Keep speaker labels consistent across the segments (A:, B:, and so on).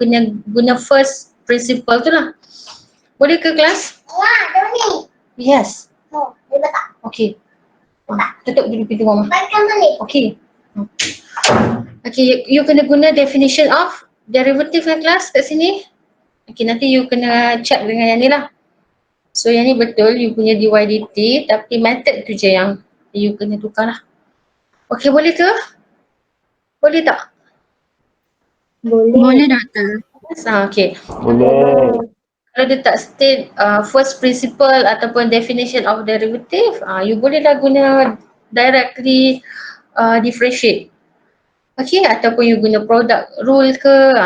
A: kena guna first principle tu lah. Boleh ke kelas?
B: Ya, Doni.
A: Yes.
B: Oh, boleh tak?
A: Okay. Tutup dulu pintu mama.
B: Baikkan balik.
A: Okay. Okay, you kena guna definition of derivative kan kelas kat sini. Okay, nanti you kena check dengan yang ni lah. So yang ni betul, you punya dy dt, tapi method tu je yang you kena tukar lah. Okay, boleh ke? Boleh tak?
C: Boleh doktor.
A: Okay.
D: Boleh.
A: Kalau dia tak state first principle ataupun definition of derivative, you boleh dah guna directly differentiate. Okay, ataupun you guna product rule ke,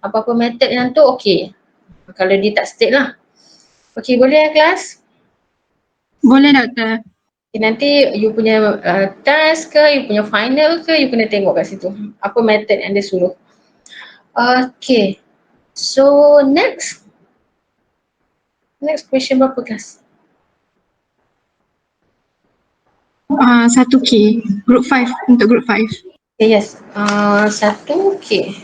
A: apa-apa method yang tu okay. Kalau dia tak state lah. Okay, boleh kelas?
C: Boleh doktor.
A: Okay, nanti you punya task ke, you punya final ke, you kena tengok kat situ. Apa method yang dia suruh. Okay, so next question berapa kelas?
C: 1K. Group 5 untuk group 5.
A: Okay, yes. 1K.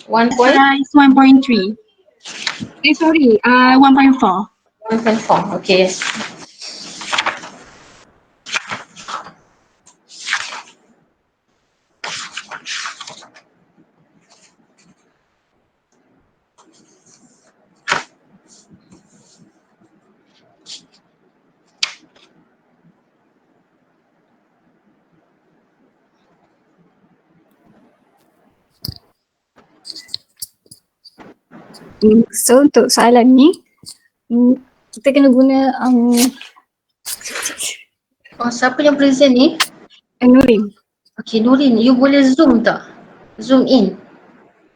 A: 1 point?
C: Exercise 1.3. Sorry, 1.4.
A: 1.4. Okay, yes.
E: So untuk soalan ni kita kena guna
A: Siapa yang present ni?
E: Nurin.
A: Okay, Nurin, you boleh zoom tak? Zoom in.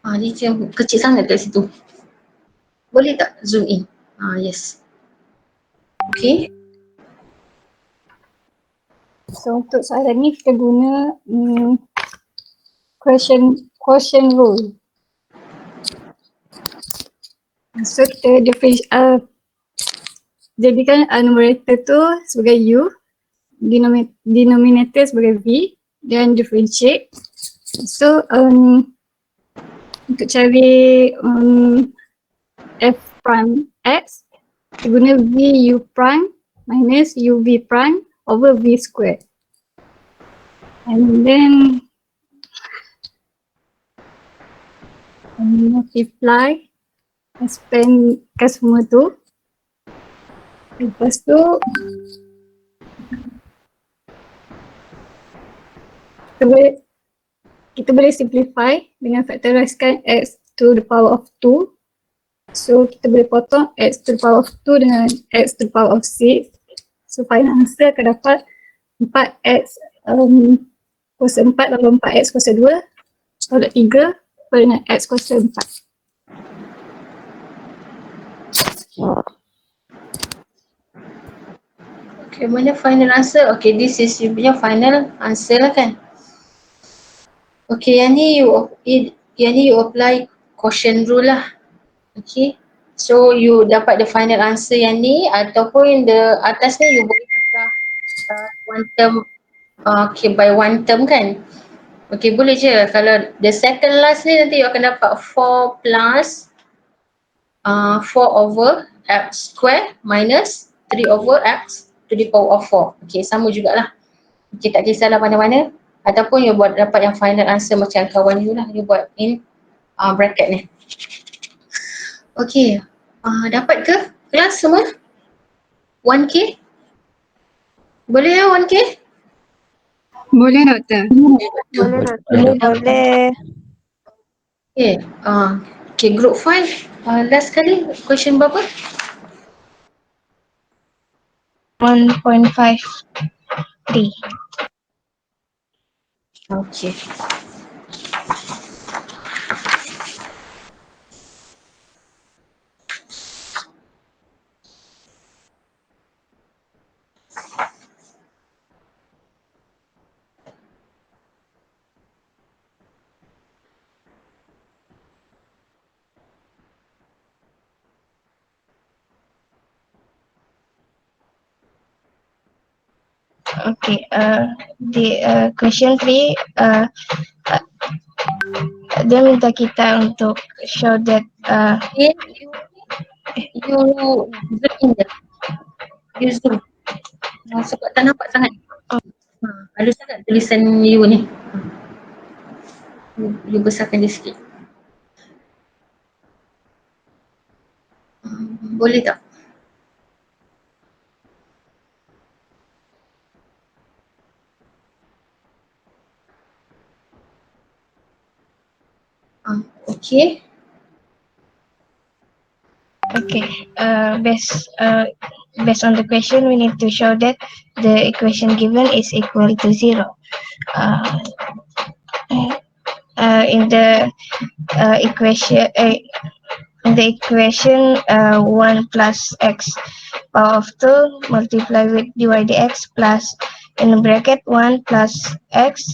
A: Dia macam kecil sangat kat situ. Boleh tak zoom in? Yes. Okay.
E: So untuk soalan ni kita guna quotient rule. So kita jadikan numerator tu sebagai U, denominator sebagai V, dan differentiate. So untuk cari f prime x, kita guna V U prime minus U V prime over V squared. And then multiply, expand kan semua tu. Lepas tu kita boleh simplify dengan factorizekan x to the power of 2. So kita boleh potong x to the power of 2 dengan x to the power of 6. So final answer akan dapat 4x kuasa 4 tambah 4x kuasa 2 tolak 3 dengan x kuasa 4.
A: Okay, mana final answer? Okay, this is you punya final answer lah kan? Okay, yang ni you apply quotient rule lah. Okay, so you dapat the final answer yang ni ataupun the atas ni you boleh tukar one term, okay, by one term kan? Okay, boleh je. Kalau the second last ni nanti you akan dapat 4 plus 4 over x square minus 3 over x to the power of 4. Okay, sama jugalah. Okay, tak kisahlah mana-mana. Ataupun you buat dapat yang final answer macam kawan you lah. You buat in bracket ni. Okay, dapat ke kelas semua? 1K? Boleh ya 1K?
C: Boleh doktor.
B: Boleh doktor. Boleh.
A: Okay, okay, group 5. Last kali, question berapa?
B: 1.53.
A: Okay.
B: Okay, the question 3, dia minta kita untuk show that
A: Okay, you zoom in je. You zoom. Sebab tak nampak sangat. Ada sangat tulisan you ni. You besarkan dia sikit. Boleh tak? Okay.
B: okay, based on the question, we need to show that the equation given is equal to 0. In the equation, 1 plus x power of 2 multiply with dy dx plus in bracket 1 plus x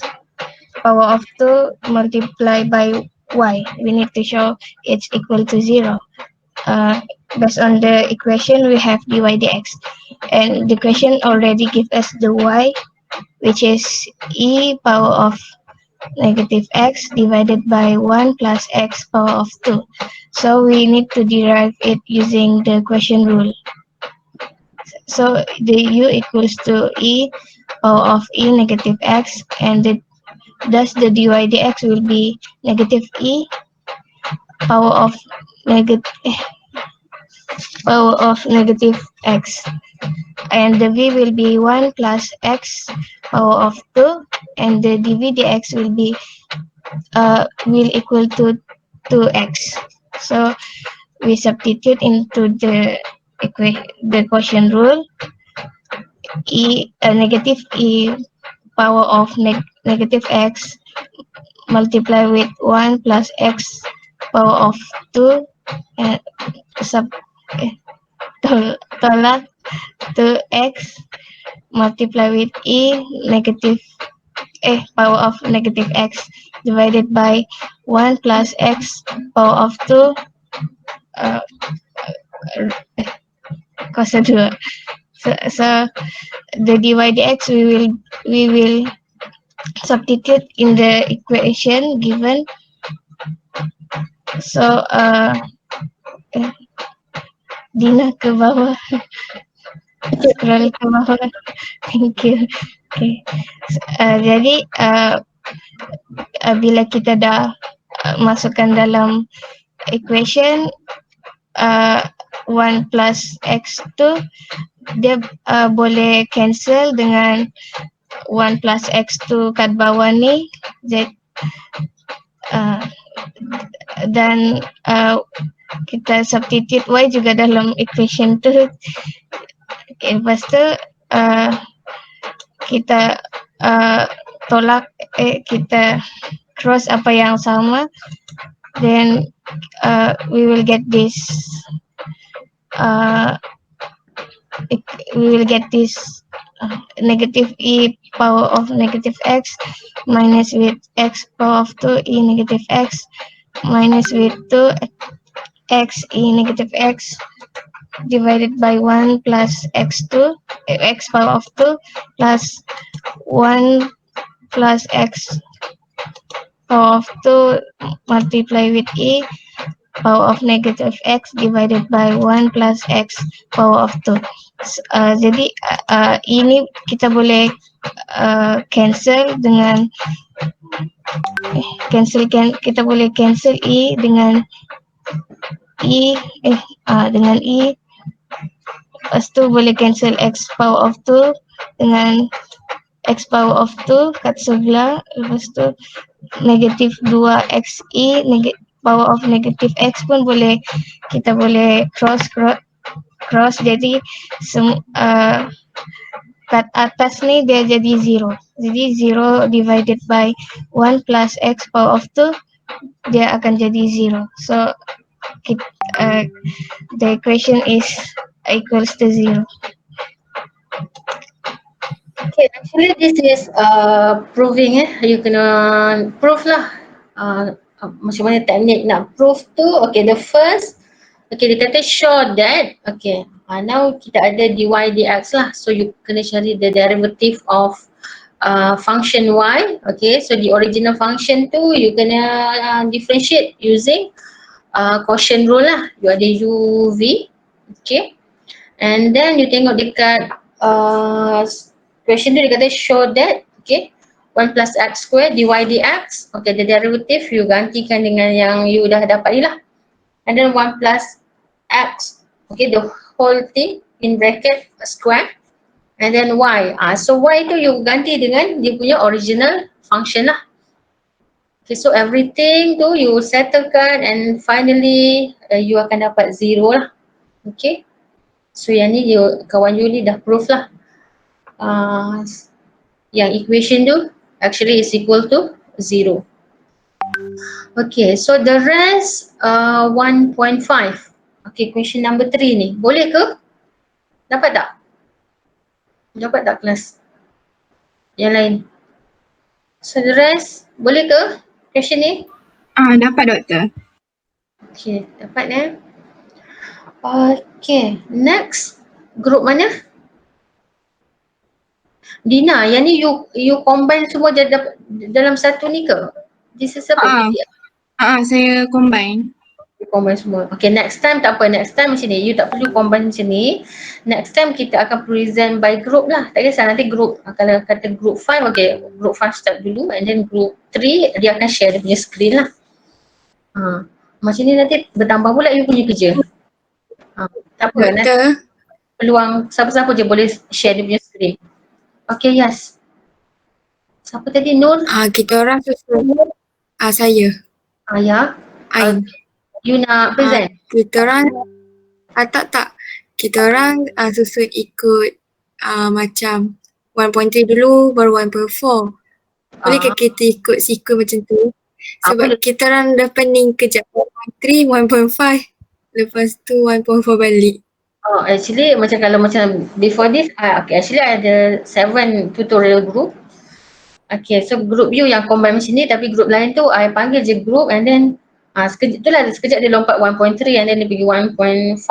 B: power of 2 multiply by y. We need to show it's equal to 0. Based on the equation, we have dy dx, and the question already give us the y, which is e power of negative x divided by 1 plus x power of 2. So we need to derive it using the question rule. So the u equals to e power of e negative x, and thus the dy dx will be negative e power of negative x, and the v will be 1 plus x power of 2, and the dv dx will be will equal to 2x. So we substitute into the quotient rule. Negative e power of negative x multiply with 1 plus x power of 2 and tolak 2x multiply with e negative power of negative x divided by 1 plus x power of 2 cos 2. So the dy dx we will substitute in the equation given. So Dina ke bawah, scroll ke bawah. Thank you. Okay. Jadi bila kita dah masukkan dalam equation 1 plus x2, dia boleh cancel dengan 1 plus x2 kat bawah ni, dan kita substitute y juga dalam equation tu. Okay, lepas tu kita tolak, kita cross apa yang sama, then we will get this negative e power of negative x minus with x power of 2 e negative x minus with 2 x e negative x divided by 1 plus x2 x power of 2 plus 1 plus x power of 2 multiply with e power of negative x divided by 1 plus x power of 2. Jadi ini kita boleh cancel dengan kita boleh cancel e dengan dengan e. Lepas tu boleh cancel x power of 2 dengan x power of 2 kat sebelah. Lepas tu negatif 2x e power of negative x pun boleh, kita boleh cross, jadi kat atas ni dia jadi 0. Jadi 0 divided by 1 plus x power of 2, dia akan jadi 0. So the equation is equals to 0.
A: Okay, actually this is proving you kena prove lah. Macam mana teknik nak prove tu. Okay, the first, okay, dia kata show that, okay, now kita ada dy dx lah, so you kena cari the derivative of function y. Okay, so the original function tu you kena differentiate using quotient rule lah. You ada uv. Okay, and then you tengok dekat question tu dia kata show that, okay, 1 plus x square dy dx. Okay, the derivative you gantikan dengan yang you dah dapat ni lah. And then 1 plus x, okay, the whole thing in bracket square. And then y. So y tu you ganti dengan dia punya original function lah. Okay, so everything tu you settlekan and finally you akan dapat 0 lah. Okay. So yang ni kawan you ni dah proof lah. Yang equation tu actually is equal to 0. Okay, so the rest 1.5. Okay, question number 3 ni. Boleh ke? Dapat tak? Dapat tak kelas? Yang lain? So the rest, boleh ke question ni?
C: Dapat doktor.
A: Okay, dapat Okay, next. Group mana? Dina, yang ni you combine semua dalam satu ni ke? This is apa?
C: Saya combine.
A: You combine semua. Okay, next time tak apa. Next time macam ni. You tak perlu combine macam ni. Next time kita akan present by group lah. Tak kisah nanti group. Kalau kata group 5, okay. Group 5 start dulu and then group 3 dia akan share dia punya screen lah. Macam ni nanti bertambah pula you punya kerja. Tak apa. Nanti peluang siapa-siapa je boleh share dia punya screen. Okay, yes. Siapa tadi? Nur?
D: Kita orang susun. Saya.
A: Ya.
D: Ain.
A: You nak present?
D: Kita orang tak. Kita orang susun ikut macam 1.3 dulu baru 1.4. Bolehkah kita ikut sequence macam tu? Sebab kita orang dah pening kejap 1.3, 1.5. Lepas tu 1.4 balik.
A: Actually macam before this, okay, actually I ada 7 tutorial group. Okay, so group you yang combine macam ni tapi group lain tu I panggil je group and then sekejap dia lompat 1.3 and then dia pergi 1.5, 1.6,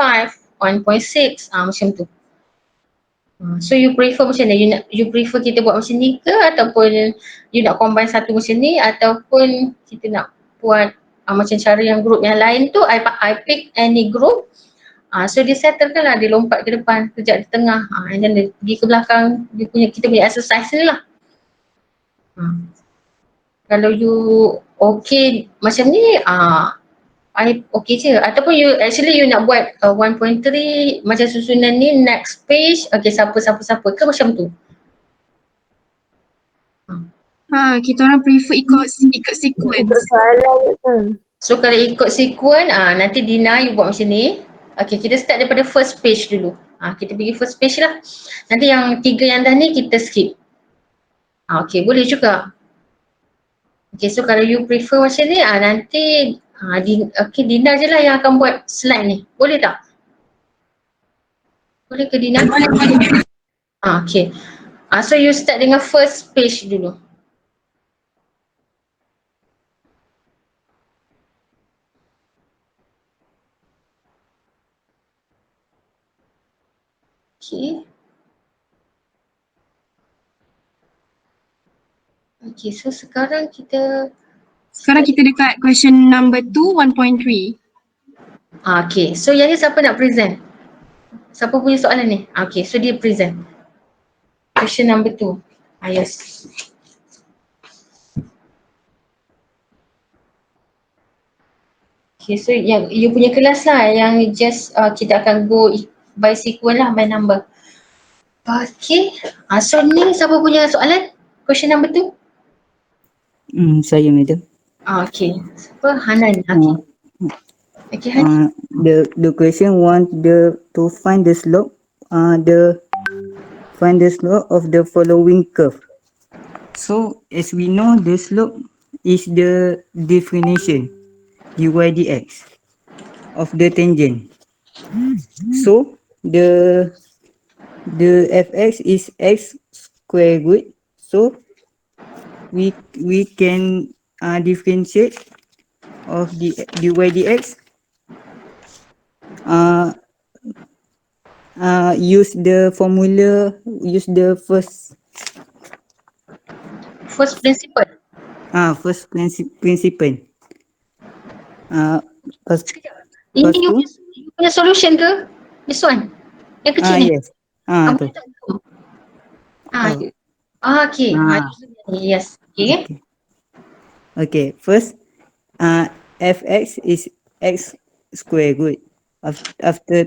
A: macam tu. So you prefer macam ni? You prefer kita buat macam ni ke ataupun you nak combine satu macam ni ataupun kita nak buat macam cara yang group yang lain tu I pick any group. So dia settlekan lah, dia lompat ke depan, kejap di tengah, and then dia pergi ke belakang, kita punya exercise ni lah. Kalau you okay macam ni, I okay je. Ataupun you nak buat 1.3 macam susunan ni, next page, okay siapa ke macam tu?
C: Kita orang prefer ikut sequence.
A: So kalau ikut sequence, nanti Dina you buat macam ni. Okay, kita start daripada first page dulu. Kita pergi first page lah. Nanti yang 3 yang dah ni kita skip. Okay, boleh juga. Okay, so kalau you prefer macam ni, nanti Dina je lah yang akan buat slide ni. Boleh tak? Boleh ke Dina?
C: Boleh.
A: Okay. So you start dengan first page dulu. Okay. Okay, so sekarang kita
C: dekat question number 2, 1.3.
A: Okay, so yang ni siapa nak present? Siapa punya soalan ni? Okay, so dia present. Question number 2. Yes. Okay, so yang you punya kelas lah yang just kita akan go by sequence lah, by number. Okay, so ni siapa punya soalan? Question number 2?
F: Saya madam.
A: Okay, siapa? Hanan. Okay. Okay, Hanan.
F: The question want to find the slope of the following curve. So as we know, the slope is the definition dy dx of the tangent. So the fx is x square root. So we can differentiate of the dy dx. Use the formula. Use the first
A: first principle.
F: First principle. First,
A: Ini
F: first two.
A: you punya solution ke? This one? Yang kecil ni?
F: Yes. Tu.
A: Boleh tak zoom?
F: Oh.
A: Okay. Yes. Okay.
F: Okay. Okay. First, fx is x square root. After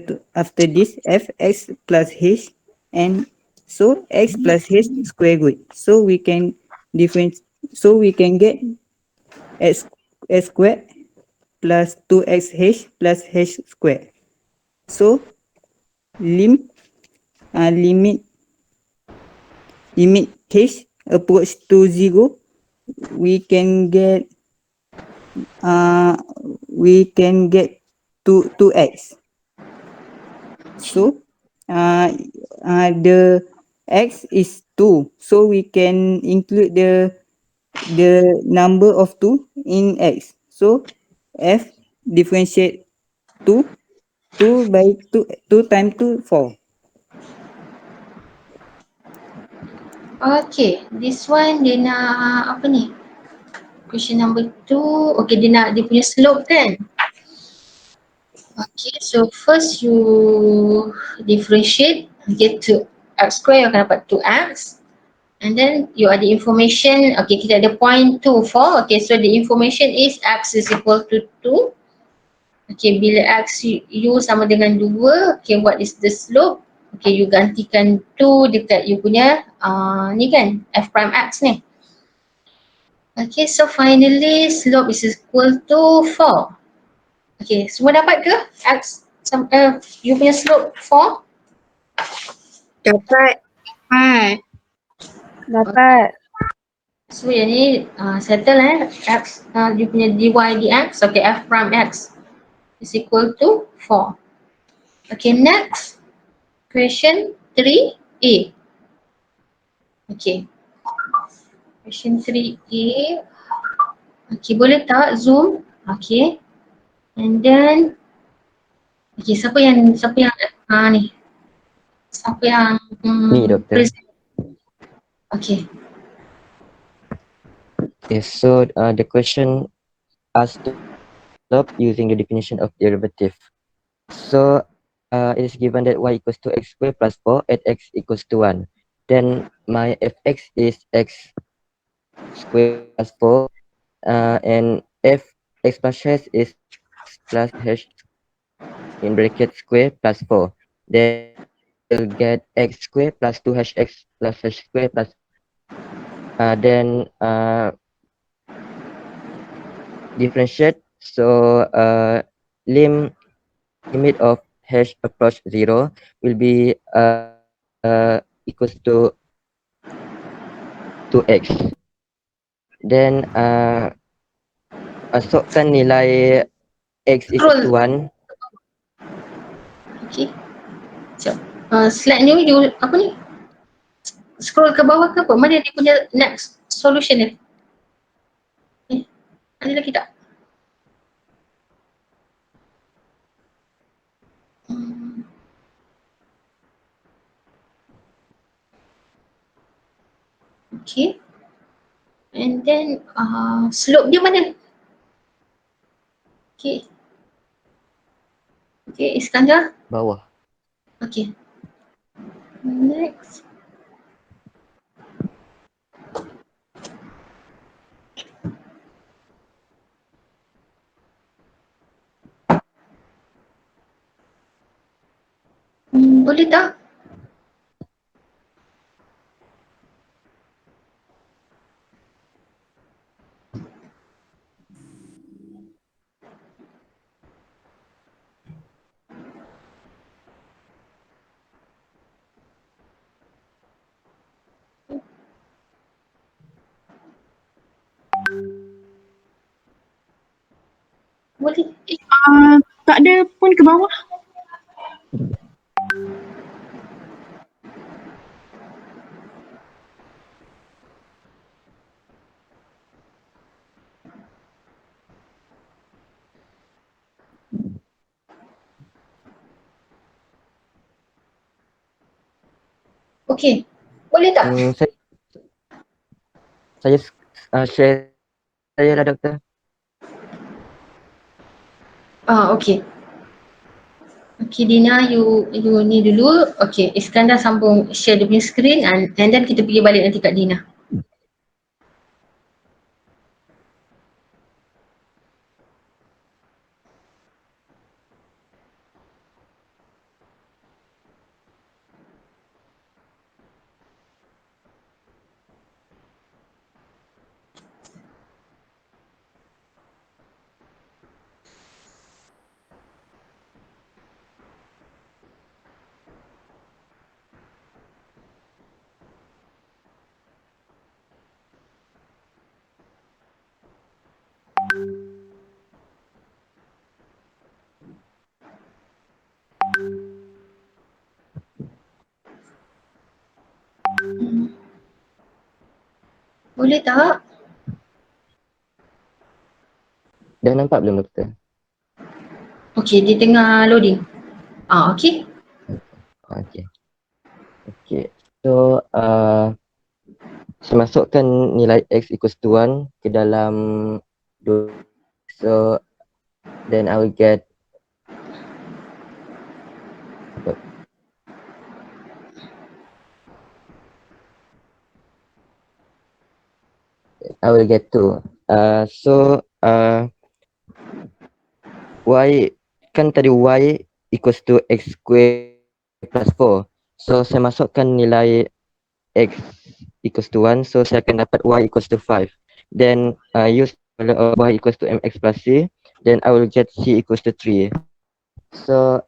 F: this, fx plus h, and so x plus h square root. So we can get x squared plus 2xh plus h squared. So limit h approach to 0, we can get 2x. So the x is 2, so we can include the number of 2 in x. So f differentiate 2 by 2 times 2, 4.
A: Okay. This one dia nak apa ni? Question number 2. Okay, dia punya slope kan? Okay, so first you differentiate, get to x square, you akan dapat 2x. And then you ada information, okay, kita ada point 2, 4. Okay, so the information is x is equal to 2. Okay, bila x u sama dengan 2, okay, what is the slope? Okay, you gantikan 2 dekat you punya ni kan, f prime x ni. Okay, so finally slope is equal to 4. Okay, semua dapat ke? You punya slope 4?
D: Dapat.
B: Dapat.
A: So yang ni settle x, you punya dy dx, okay, f prime x is equal to 4. Okay, next question 3a. Okay, question 3a. Okay, boleh tak zoom? Okay, and then okay, siapa yang ni? Siapa yang
G: Me, Doctor.
A: present? Okay.
G: Okay, so the question asks to slope using the definition of derivative. So it is given that y equals to x squared plus 4 at x equals to 1. Then my fx is x squared plus 4 and f x plus h is plus h in bracket square plus 4. Then we'll get x squared plus 2hx plus h squared plus then differentiate. So limit of h approach 0 will be equals to 2x. Then masukkan nilai x is equal to 1.
A: Okay. So, slide ni you apa ni? Scroll ke bawah ke apa? Mana dia punya next solution ni? Ada lagi tak? Okay. And then slope dia mana? Okay. Okay, Iskandar.
G: Bawah.
A: Okay. Next. Boleh tak? Boleh.
C: Tak ada pun ke bawah.
A: Okay. Boleh tak?
G: Saya Saya share saya lah doktor.
A: Okay. Okay Dina, you ni dulu. Okay, Iskandar sambung share dia punya screen and then kita pergi balik nanti kat Dina. Boleh tak?
G: Dah nampak belum doktor?
A: Okay, dia tengah loading. Okay.
G: Okay. Okay. So saya masukkan nilai x equals to 1 ke dalam 2. So then I will get I will get 2. So y kan tadi y equals to x square plus 4. So saya masukkan nilai x equals to 1. So saya akan dapat y equals to 5. Then use formula of y equals to mx plus c. Then I will get c equals to 3. So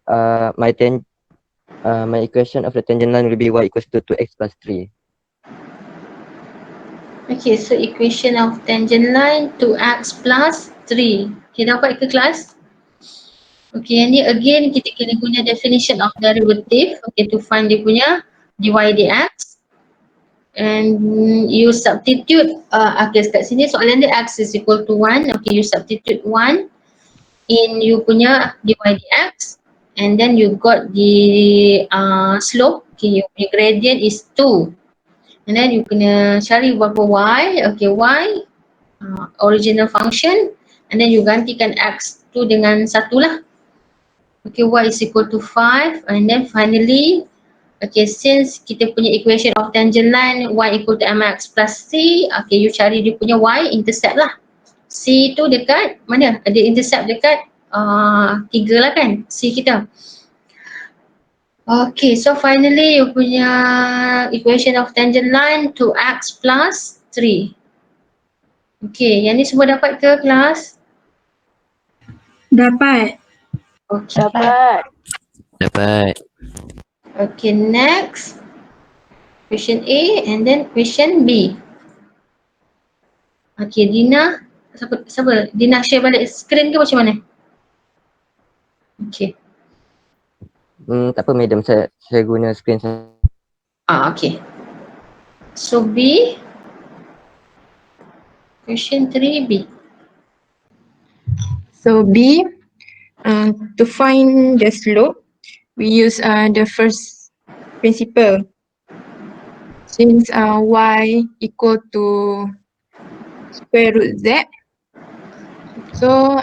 G: my equation of the tangent line will be y equals to 2x plus 3.
A: Okay, so equation of tangent line 2x plus 3. Okay, dapat ke kelas? Okay, yang ni again kita kena guna definition of derivative. Okay, to find dia punya dy dx. And you substitute, okay kat sini soalan dia x is equal to 1. Okay, you substitute 1 in you punya dy dx. And then you got the slope. Okay, your gradient is 2. And then you kena cari berapa y. Okay, y original function. And then you gantikan x tu dengan 1 lah. Okay, y is equal to 5. And then finally, okay, since kita punya equation of tangent line y equal to mx plus c. Okay, you cari dia punya y intercept lah. C tu dekat mana? Dia intercept dekat 3 lah kan, C kita. Okay, so finally you punya equation of tangent line 2x plus 3. Okay, yang ni semua dapat ke kelas?
C: Dapat.
A: Okay.
G: Dapat.
A: Okay, next. Question A and then question B. Okay, Dina. Siapa? Dina share balik screen ke macam mana? Okay.
G: Tak apa madam, saya guna screen saya.
A: Okay. So B. Question 3B.
D: So B, to find the slope, we use the first principle. Since y equal to square root z, so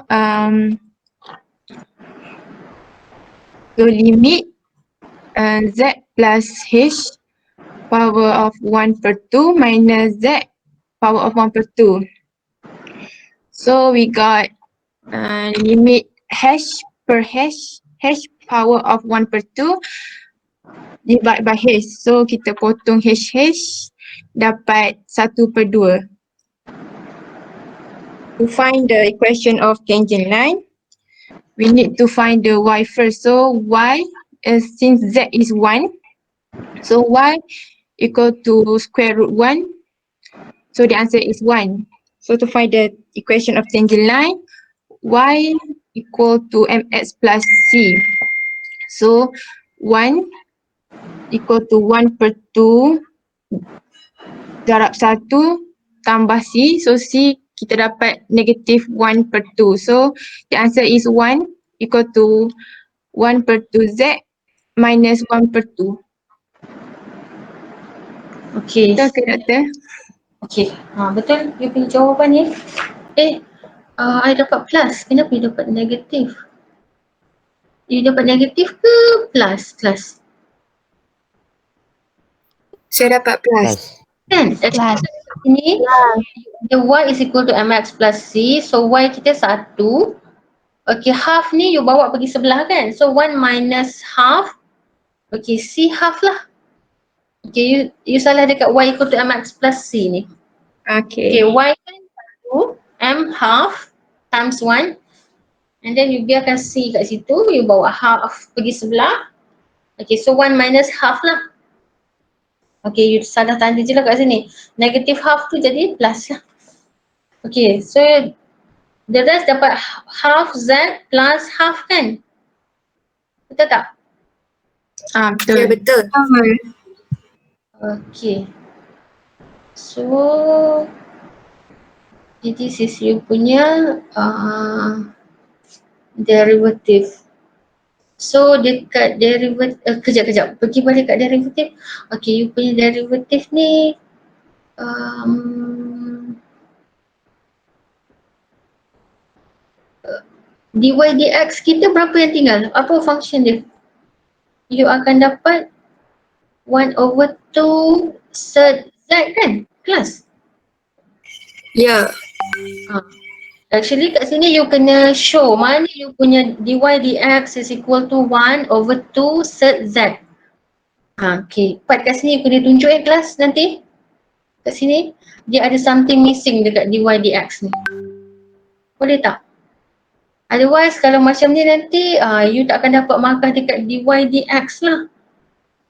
D: limit z plus h power of 1 per 2 minus z power of 1 per 2. So we got limit h per h power of 1 per 2 divide by h. So kita potong h dapat 1 per 2. To find the equation of tangent line, we need to find the y first. So y, since z is 1, so y equal to square root 1. So the answer is 1. So to find the equation of tangent line, y equal to mx plus c. So 1 equal to 1 per 2 darab 1 tambah c. So c kita dapat negative 1 per 2. So the answer is 1 equal to 1 per 2 z minus 1 per 2.
A: Okay.
D: Betul ke doktor?
A: Okay, betul you punya jawapan ni. I dapat plus. Kenapa you dapat negatif? You dapat negatif ke plus? Plus.
D: Saya dapat plus.
A: Kan?
B: Plus.
A: Ini the y is equal to mx plus c. So y kita 1. Okay, half ni you bawa pergi sebelah kan? So 1 minus half. Okay, c half lah. Okay, you salah dekat y equal to mx plus c ni. Okay, y kan 1, m half times 1. And then you biarkan c kat situ, you bawa half pergi sebelah. Okay, so 1 minus half lah. Okay, you salah tanda je lah kat sini. Negative half tu jadi plus lah. Okay, so the rest dapat half z plus half kan? Betul tak?
D: Ya, betul.
A: Okay. So, this is you punya derivative. So dekat derivative, kejap, pergi balik kat derivative. Okay, you punya derivative ni dy dx kita berapa yang tinggal? Apa function dia? You akan dapat 1/2 z kan? Kelas?
D: Ya.
A: Actually kat sini you kena show mana you punya dy dx is equal to 1/2 z. Okay, part kat sini you kena tunjuk kelas nanti. Kat sini dia ada something missing dekat dy dx ni. Boleh tak? Otherwise kalau macam ni nanti you tak akan dapat markah dekat dy dx lah.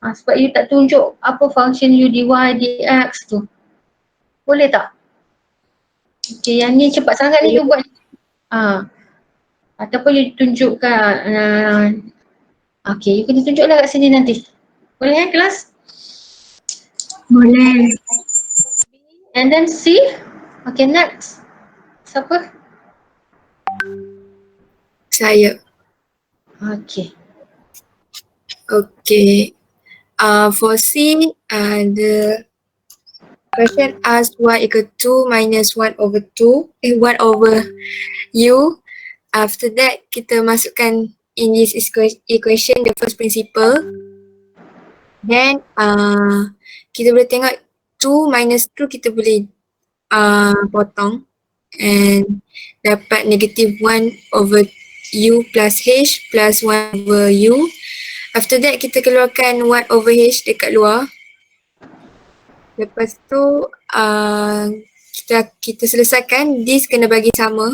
A: Sebab you tak tunjuk apa function you dy dx tu. Boleh tak? Okay, yang ni cepat sangat ni you buat. Ataupun you tunjukkan. Okay, you kena tunjuklah kat sini nanti. Boleh kelas?
C: Boleh.
A: And then C. Okay, next. Siapa?
D: Saya.
A: Okay.
D: Okay. For C, the question asks y equal to minus 1/2, 1/u. After that, kita masukkan in this equation the first principle. Then, kita boleh tengok 2 minus 2 kita boleh potong and dapat negative 1/u plus h plus 1/u. After that, kita keluarkan 1/h dekat luar. Lepas tu kita selesaikan, this kena bagi sama.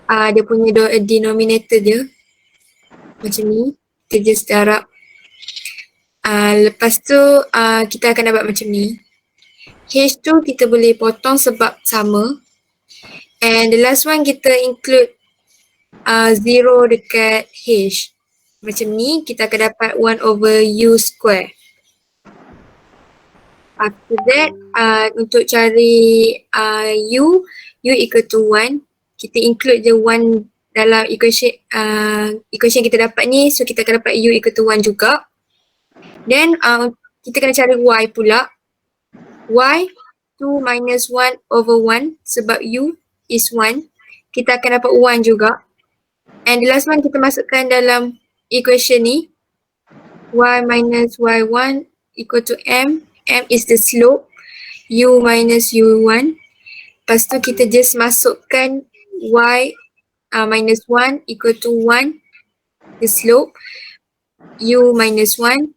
D: Dia punya denominator dia macam ni, kita just darab. Lepas tu kita akan dapat macam ni. H tu kita boleh potong sebab sama. And the last one kita include 0 dekat H. Macam ni kita akan dapat 1/u square. After that, untuk cari u equal to 1, kita include the 1 dalam equation kita dapat ni, so kita akan dapat u equal to 1 juga. Then kita kena cari y pula. Y 2 minus 1/1 sebab u is 1, kita akan dapat 1 juga. And the last one kita masukkan dalam equation ni, y minus y1 equal to m. M is the slope, u minus u1. Lepas tu kita just masukkan y minus 1 equal to 1, the slope, u minus 1.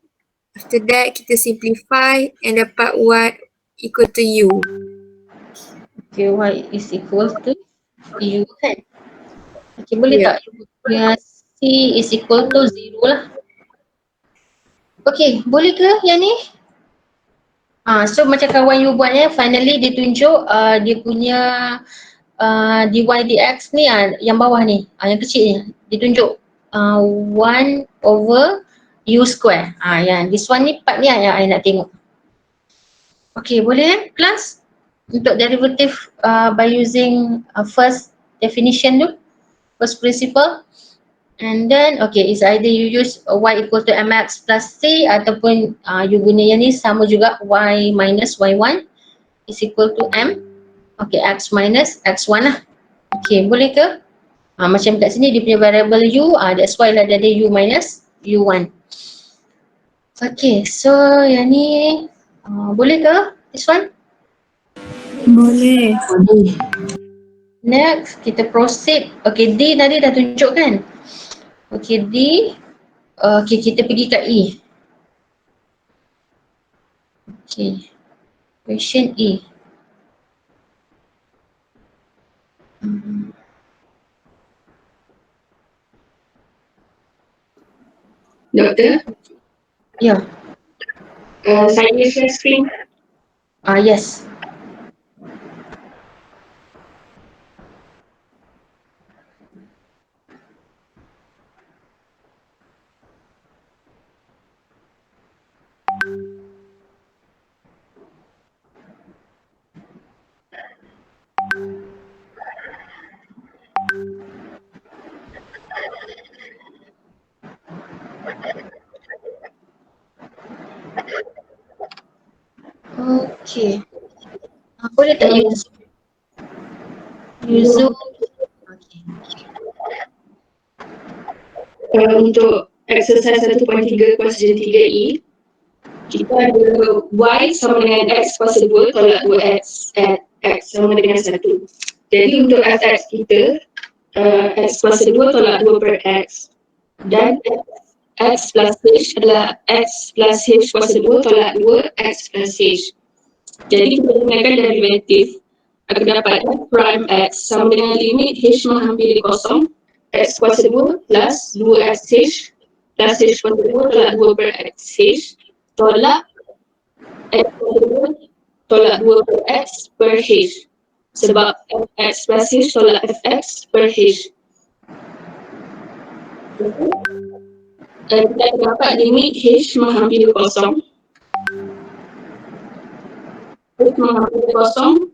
D: After that kita simplify and dapat y equal to u.
A: Okay, y is equal to u kan? Okay, boleh tak? Ya, c is equal to 0 lah. Okay, boleh ke yang ni? So macam kawan you buat finally dia tunjuk dia punya dy dx ni yang bawah ni, yang kecil ni, dia tunjuk 1/u square. Yang this one ni part ni yang I nak tengok. Okay, boleh kelas? Untuk derivative by using first definition tu, first principle. And then okay, it's either you use y equal to mx plus c ataupun you guna yang ni sama juga y minus y1. is equal to M. Okay, X minus X1 lah. Okay, boleh ke? Macam kat sini dia punya variable U, that's why lah dia ada U minus U1. Okay, so yang ni boleh ke this one?
C: Boleh.
A: Boleh. Next, kita proceed. Okay, D tadi dah tunjuk kan? Okay, D. Okay, kita pergi kat E. Okay, question E.
C: Doktor,
A: Ya,
C: saya share screen.
A: yes. Okay. Boleh tak use Zoom? Okay.
C: Untuk exercise 1.3 question 3E, kita ada Y sama dengan X kuasa 2 tolak 2X at X sama dengan 1. Jadi untuk fx kita, X kuasa 2 tolak 2 per X, dan X plus H adalah X plus H kuasa 2 tolak 2 X plus H. Jadi kita gunakan derivatif akan dapat F prime X sama dengan limit H menghampiri kosong X kuasa 2 plus 2XH plus H kuasa 2 tolak 2 per XH tolak X kuasa 2 tolak 2 per X per H, sebab X plus H tolak Fx per H. Dan kita dapat limit H menghampiri kosong. H menghampiri kosong,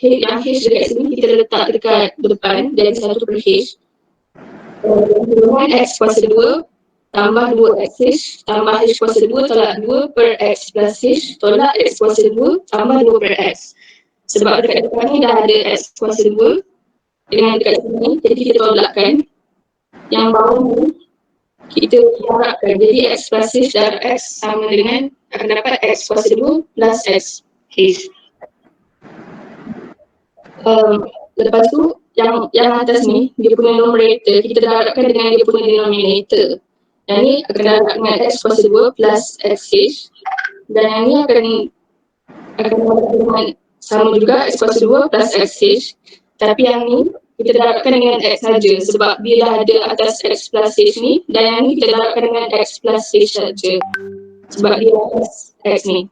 C: yang H dekat sini kita letak dekat depan dari 1 per H. Dengan X kuasa 2 tambah 2XH tambah H kuasa 2 tolak 2 per X plus H tolak X kuasa 2 tambah 2 per X. Sebab dekat depan ni dah ada X kuasa 2 dengan dekat sini, jadi kita tolakkan. Yang bawah ni kita harapkan jadi X plus H darab X sama dengan akan dapat X kuasa 2 plus X H. Lepas tu yang atas ni dia punya numerator kita darabkan dengan dia punya denominator. Yang ni akan darab dengan X kuasa 2 plus XH, dan yang ni akan darab dengan sama juga X kuasa 2 plus XH, tapi yang ni kita darabkan dengan X saja sebab dia dah ada atas X plus H ni, dan yang ni kita darabkan dengan X plus H saja sebab dia atas X ni.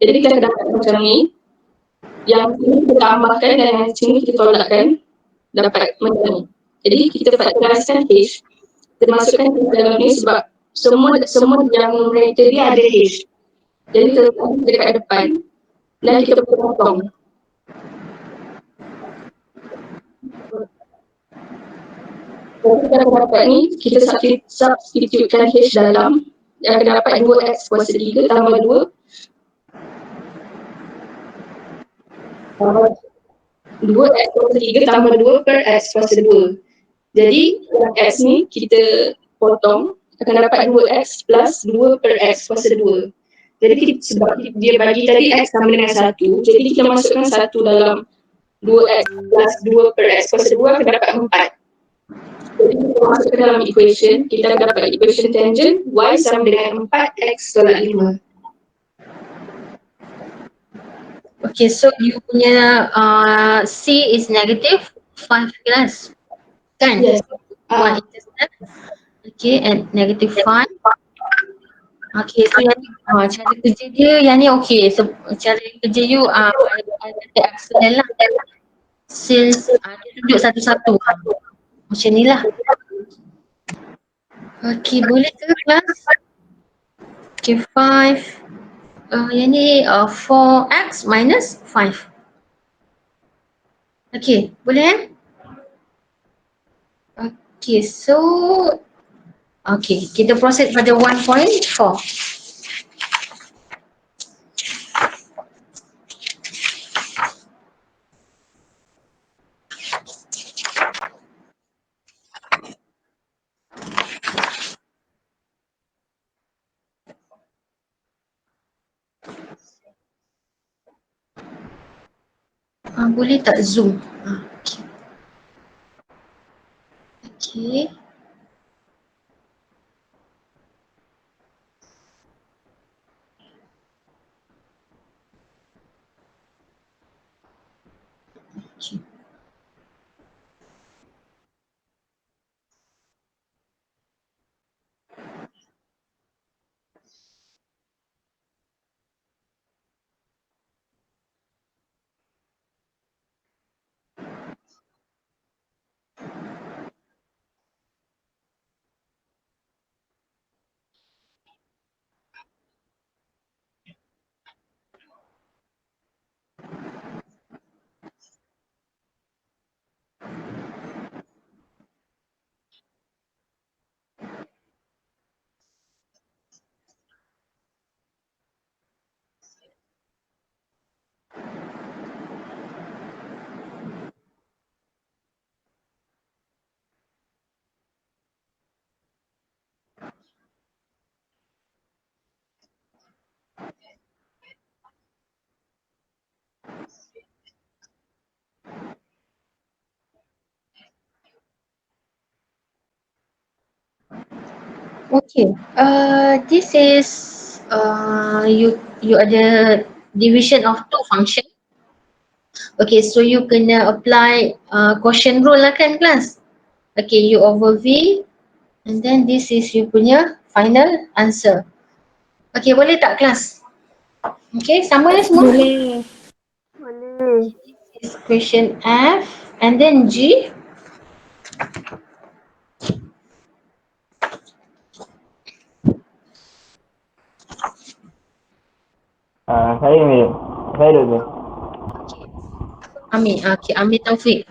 C: Jadi kita akan dapat macam ni. Yang ini kita tambahkan dan yang sini kita tolakkan, dapat macam ni. Jadi kita faktoriskan H, kita masukkan ke dalam ni sebab semua yang numerator dia ada H. Jadi kita letak dekat depan dan kita potong. Kalau kita dapat ni, kita substitutekan H dalam, yang akan dapat 2X kuasa 3 tambah 2 2X kuasa 3 tambah 2 per X kuasa 2. Jadi X ni kita potong, akan dapat 2X plus 2 per X kuasa 2. Jadi sebab dia bagi tadi X sama dengan 1, jadi kita masukkan 1 dalam 2X plus 2 per X kuasa 2 akan dapat 4. Jadi kita masukkan dalam equation, kita akan dapat equation tangent Y sama dengan 4X tolak 5.
A: Okay, so you punya C is negative 5 plus, kan?
C: Yes.
A: 1 intercept. Okay, and negative 5. Okay, so yang ni cara kerja dia yang ni okay. So cara kerja you ada excellent lah. Since dia tunjuk satu-satu. Macam ni lah. Okay, boleh ke kelas? Okay, 5. Yang ni 4x minus 5. Okay, boleh Okay, so okay, kita proceed pada 1.4. Boleh tak zoom? Okay. Okay. Okay. Okay. This is you ada division of two function. Okay, so you kena apply quotient rule lah kan kelas? Okay, you over V and then this is you punya final answer. Okay, boleh tak kelas? Okay, sama ya semua?
B: Boleh.
A: This is question F and then G.
H: Saya Amir. Saya dulu.
A: Amir, okay, Amir Taufik.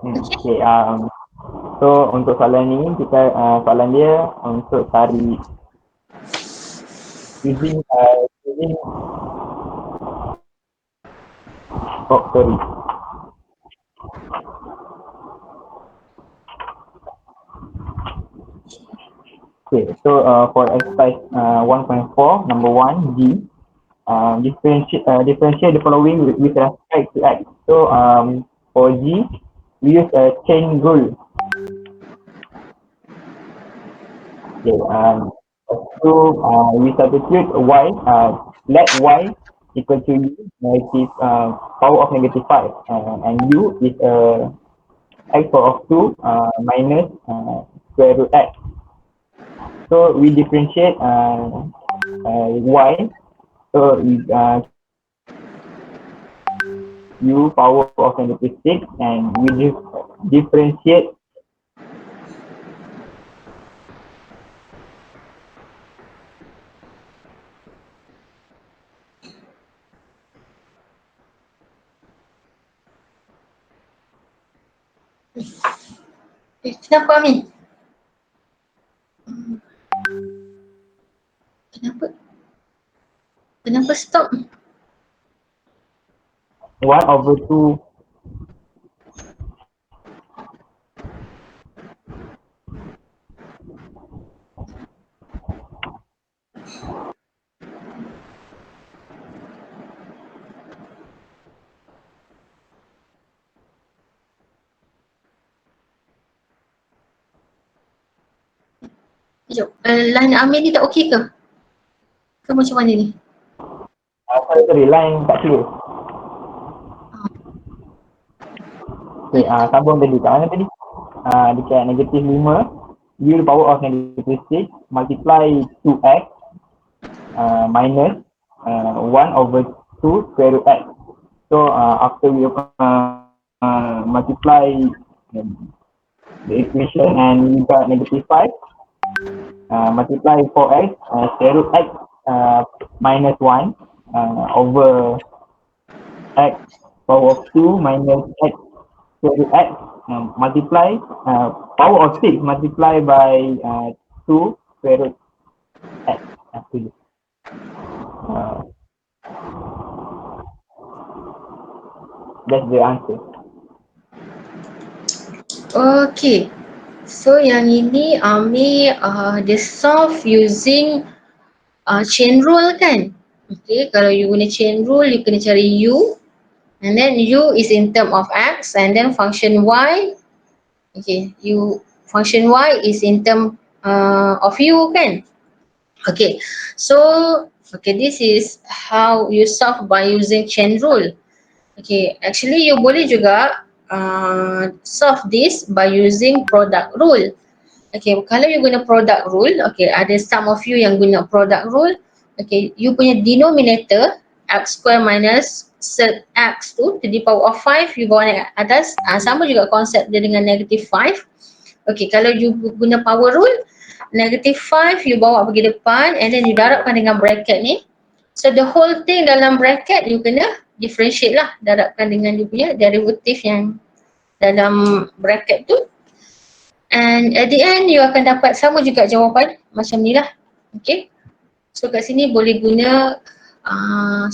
H: Okay. So untuk soalan ni kita soalan dia untuk cari using sorry. Okay, so for exercise 1.4, number 1, G, differentiate the following with respect to X. So for G, we use a chain rule. Okay, so we substitute Y, let Y equal to U, negative power of negative 5, and U is X power of 2 minus square root X. So we differentiate Y, so U power of negative 6, and we differentiate
A: Kenapa Amir? Kenapa stop?
H: 1/2.
A: Sekejap, line Amir ni tak okey ke? Ke macam mana ni?
H: Sorry, line tak clear. Okay, sambung tadi. Kat mana tadi? Dekat negative 5, U the power of negative 6 multiply 2x minus 1/2 square root x. So after we multiply the equation and we got negative 5, multiply 4x square root x minus 1 over x power of 2 minus x square root x multiply power of 6 multiply by 2 square root x. That's the answer.
A: Okay. So yang ini Amir dia solve using chain rule kan? Okay, kalau you guna chain rule, you kena cari U. And then U is in term of X, and then function Y, okay, function Y is in term of U kan. Okay, so okay, this is how you solve by using chain rule. Okay, actually you boleh juga solve this by using product rule. Okay, kalau you guna product rule, okay, ada some of you yang guna product rule. Okay, you punya denominator x square minus x tu to the power of 5, you bawa naik atas. Sama juga konsep dia dengan negative 5. Okay, kalau you guna power rule, negative 5 you bawa pergi depan and then you darabkan dengan bracket ni. So the whole thing dalam bracket you kena differentiate lah, darabkan dengan you punya derivative yang dalam bracket tu. And at the end you akan dapat sama juga jawapan macam ni lah. Okay. So kat sini boleh guna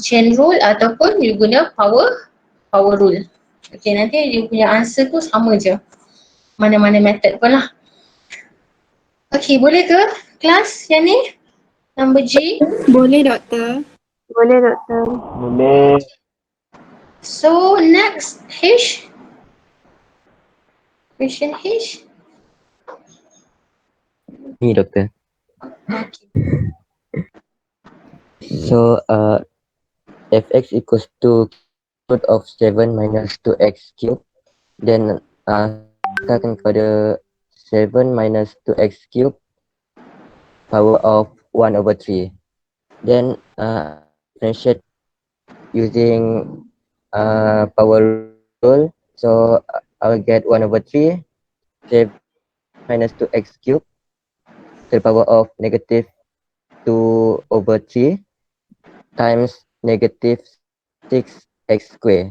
A: chain rule ataupun you guna power rule. Okay, nanti you punya answer tu sama je. Mana-mana method pun lah. Okay, boleh ke kelas yang ni? Number G.
D: Boleh doktor.
B: Boleh doktor.
H: Boleh.
A: So next H. Question H.
G: Ni doktor.
A: Okay.
G: So fx equals to root of 7 minus 2x cube. Then kita akan kepada 7 minus 2x cube power of 1 over 3. Then differentiate using power rule. So I will get 1 over 3 7 minus 2x cube to the power of negative 2 over 3 times negative 6x square.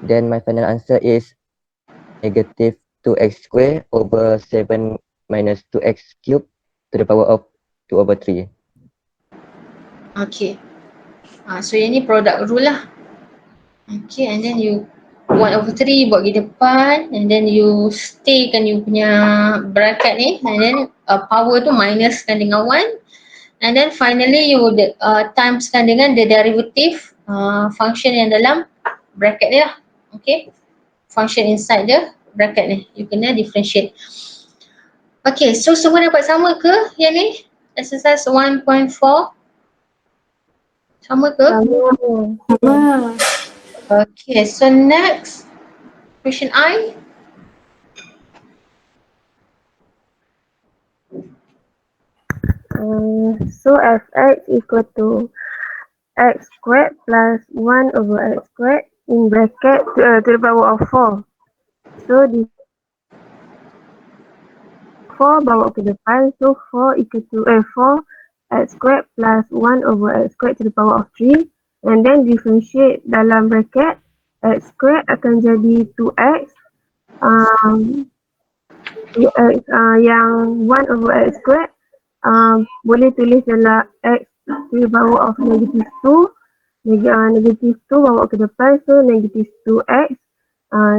G: Then my final answer is negative 2x square over 7 minus 2x cube to the power of 2 over 3.
A: Okay. So yang ni product rule lah. Okay, and then you 1 over 3 buat pergi depan and then you staykan you punya bracket ni and then power tu minuskan dengan 1 and then finally you timeskan dengan the derivative function yang dalam bracket ni lah. Okay, function inside the bracket ni you kena differentiate. Okay, so semua dapat sama ke yang ni? Exercise 1.4 sama ke?
D: Sama.
A: Okay, so next question I.
B: So fx equal to x squared plus 1 over x squared in bracket to the power of 4. So this 4 bawa ke depan, so 4 equal to 4 x squared plus 1 over x squared to the power of 3 and then differentiate dalam bracket x squared akan jadi 2x yang 1 over x squared boleh tulis dalam x to the power of negative 2 negative 2 bawa ke depan, so negative 2x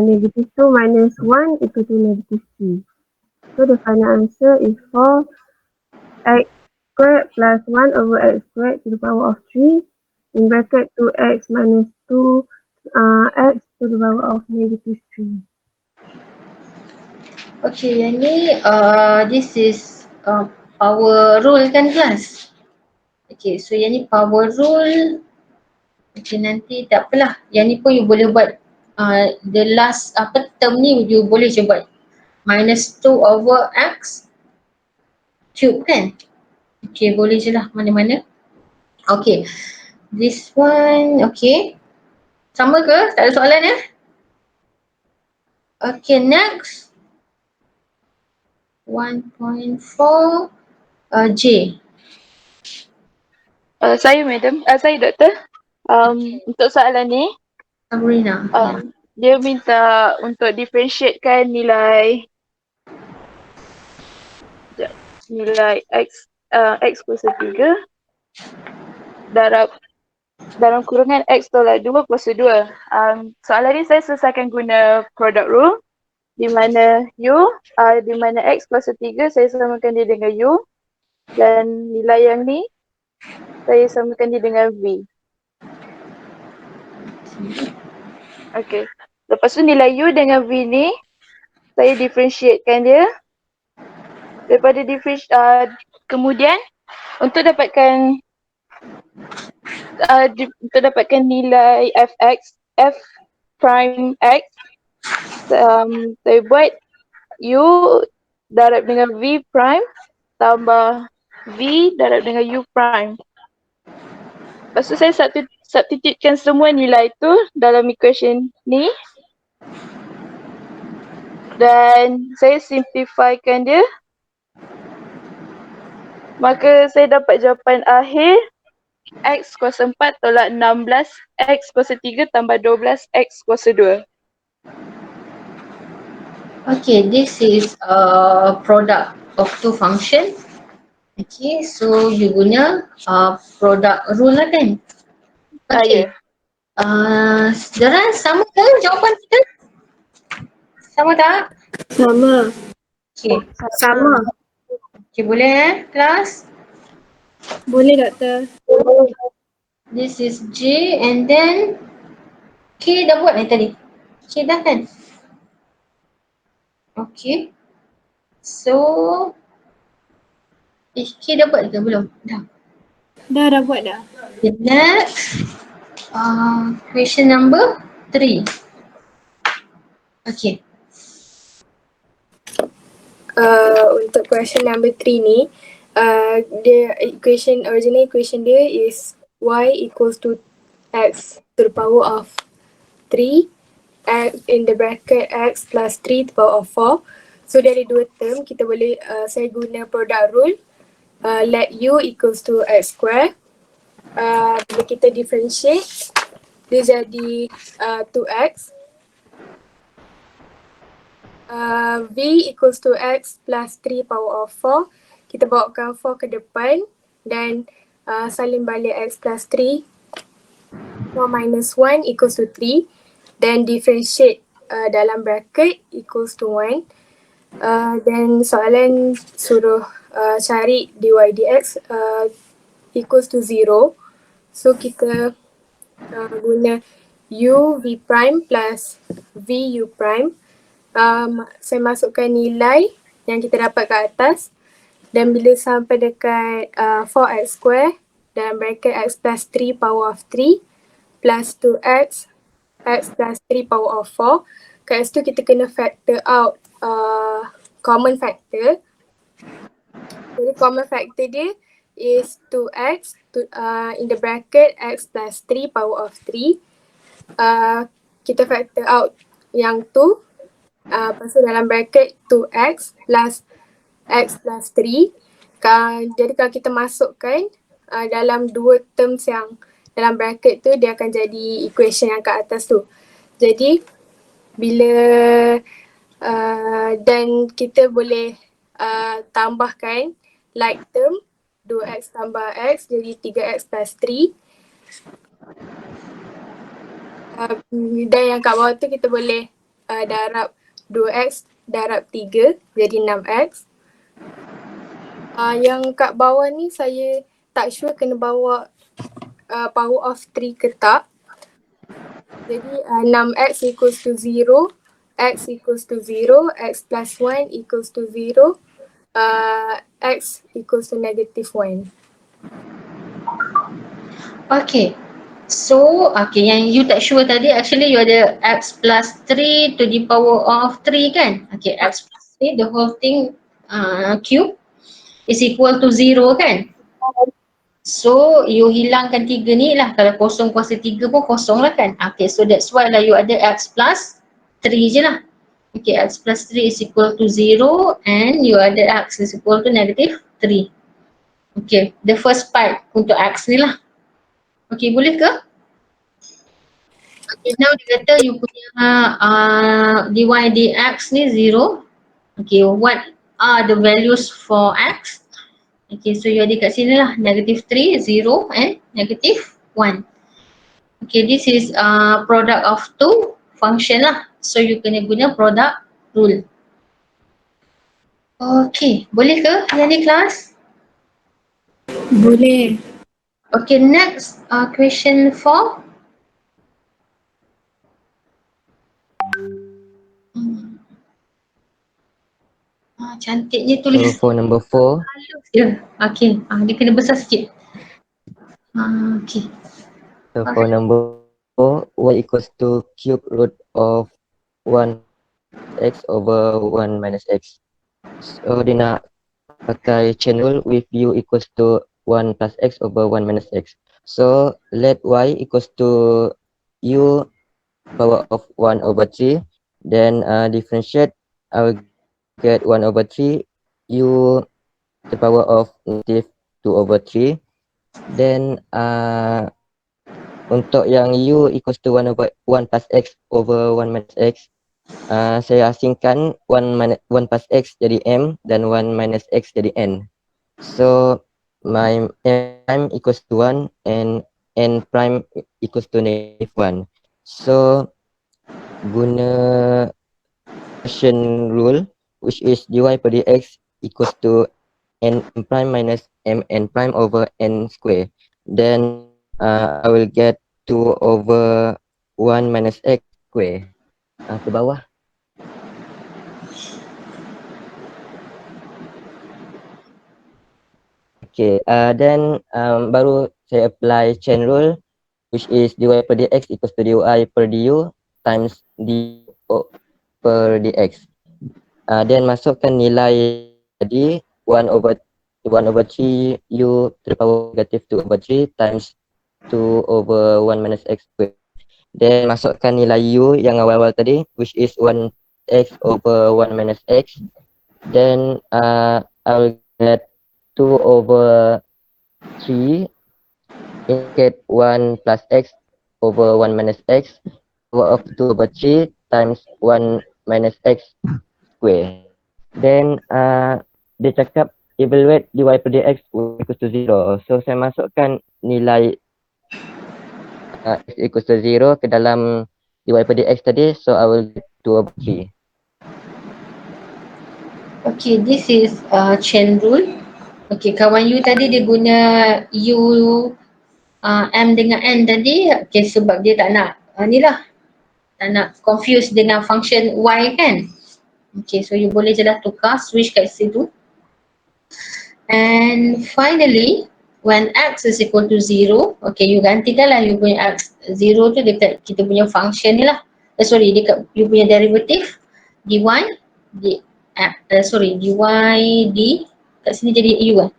B: negative 2 minus 1 equal to negative 3. So the final answer is 4x squared plus 1 over x squared to the power of 3 in bracket 2x minus 2 x to the power of negative 3.
A: Okay, yang ni this is power rule kan kelas? Okay, so yang ni power rule. Okay, nanti tak apalah. Yang ni pun you boleh buat the last term ni you boleh je buat minus 2 over x cube kan? Okay, boleh je lah mana-mana. Okay, this one, okay. Sama ke? Tak ada soalan ya? Okay, next. 1.4 J.
C: Saya madam, saya doktor. Untuk soalan ni,
A: Sabrina.
C: dia minta untuk differentiatekan nilai x kuasa 3 dalam kurungan x tolak 2 kuasa 2. Soalan ni saya selesaikan guna product rule di mana di mana x kuasa 3 saya samakan dia dengan u dan nilai yang ni saya samakan dia dengan v.
I: Okay. Lepas tu nilai U dengan V ni, saya differentiatekan dia. Daripada kemudian untuk dapatkan nilai F prime X, saya buat U darab dengan V prime tambah V darab dengan U prime. Lepas tu saya substitutekan semua nilai tu dalam equation ni. Dan saya simplifykan dia. Maka saya dapat jawapan akhir X kuasa 4 tolak 16 X kuasa 3 tambah 12 X kuasa 2.
A: Okay, this is a product of two function. Okay, so you guna product rule lah kan? Okay. Saudara, sama ke jawapan kita? Sama tak?
D: Sama.
A: Okay.
D: Sama.
A: Okay, boleh kelas?
D: Boleh doktor.
A: This is J and then K dah buat tadi? K dah kan? Okay. So K dah buat ke belum? Dah.
D: Dah buat dah.
A: Okay, next. Question number 3. Okay.
D: Untuk question number 3 ni, original equation dia is y equals to x to the power of 3, x in the bracket x plus 3 to the power of 4. So dari dua term kita boleh saya guna product rule, let u equals to x square. Bila kita differentiate dia jadi 2x. V equals to x plus 3 power of 4. Kita bawakan 4 ke depan dan salin balik x plus 3. 4 minus 1 equals to 3. Then differentiate dalam bracket equals to 1. Then soalan suruh cari dy dx equals to 0. So kita guna u v prime plus v u prime. Saya masukkan nilai yang kita dapat kat atas dan bila sampai dekat 4x square dalam bracket x plus 3 power of 3 plus 2x x plus 3 power of 4. Kat situ kita kena factor out common factor. Jadi common factor dia is 2x in the bracket x plus 3 power of 3. Kita factor out yang tu. Lepas tu dalam bracket 2x plus x plus 3. Jadi kalau kita masukkan dalam dua terms yang dalam bracket tu, dia akan jadi equation yang kat atas tu. Jadi bila dan kita boleh tambahkan like term 2x tambah x jadi 3x plus 3. Dan yang kat bawah tu kita boleh darab 2x darab 3 jadi 6x. Yang kat bawah ni saya tak sure kena bawa power of 3 ke tak. Jadi 6x equals to 0, x equals to 0, x plus 1 equals to 0, x equals to negative 1.
A: Okay. So, okay, yang you tak sure tadi actually you ada x plus 3 to the power of 3 kan? Okay, x plus 3, the whole thing cube is equal to 0 kan? So, you hilangkan 3 ni lah, kalau kosong kuasa 3 pun kosong lah kan? Okay, so that's why lah you ada x plus 3 je lah. Okay, x plus 3 is equal to 0 and you ada x is equal to negative 3. Okay, the first part untuk x ni lah. Okay, boleh ke? Okay, now dia kata you punya dy dx ni 0. Okay, what are the values for x? Okay, so you ada kat sini lah, negative 3, 0 and negative 1. Okay, this is product of two function lah. So you kena guna product rule. Okay, boleh ke yang ni kelas?
D: Boleh.
A: Okay, next question 4. Cantiknya
G: So
A: tulis
G: for number 4,
A: halus je. Okay. Dia kena besar sikit. Okay.
G: so for number 4, y equals to cube root of 1 x over 1 minus x. So dia nak pakai chain rule with u equals to 1 plus x over 1 minus x. So let y equals to u power of 1 over 3. Then differentiate, I will get 1 over 3 u the power of negative 2 over 3. Then untuk yang u equals to 1 over 1 plus x over 1 minus x, saya asingkan 1 plus x jadi m dan 1 minus x jadi n. So my m equals to 1 and n prime equals to negative 1. So guna Gaussian rule, which is dy per dx equals to n prime minus mn prime over n square. Then I will get 2 over 1 minus x square. Ke bawah. Okay, then baru saya apply chain rule, which is dy per dx equals to dy per du times d per dx. Then masukkan nilai tadi 1 over 3 u to the power negative 2 over 3 times 2 over 1 minus x squared. Then masukkan nilai u yang awal-awal tadi, which is 1 x over 1 minus x. Then I will get 2 over 3 indicate 1 plus x over 1 minus x power of 2 over 3 times 1 minus x square. Then dia cakap evaluate dy per dx equals to 0. So saya masukkan nilai x equals to 0 ke dalam dy per dx tadi. So I will get 2 over 3.
A: Okay, this is chain rule. Okay, kawan you tadi dia guna u m dengan n tadi. Okay, sebab dia tak nak ni lah, tak nak confuse dengan function y kan. Okay, so you boleh je lah tukar, switch kat situ. And finally, when x is equal to 0, okay, you gantikan lah you punya x 0 tu dekat kita punya function ni lah. Dekat you punya derivative dy dy d kat sini jadi u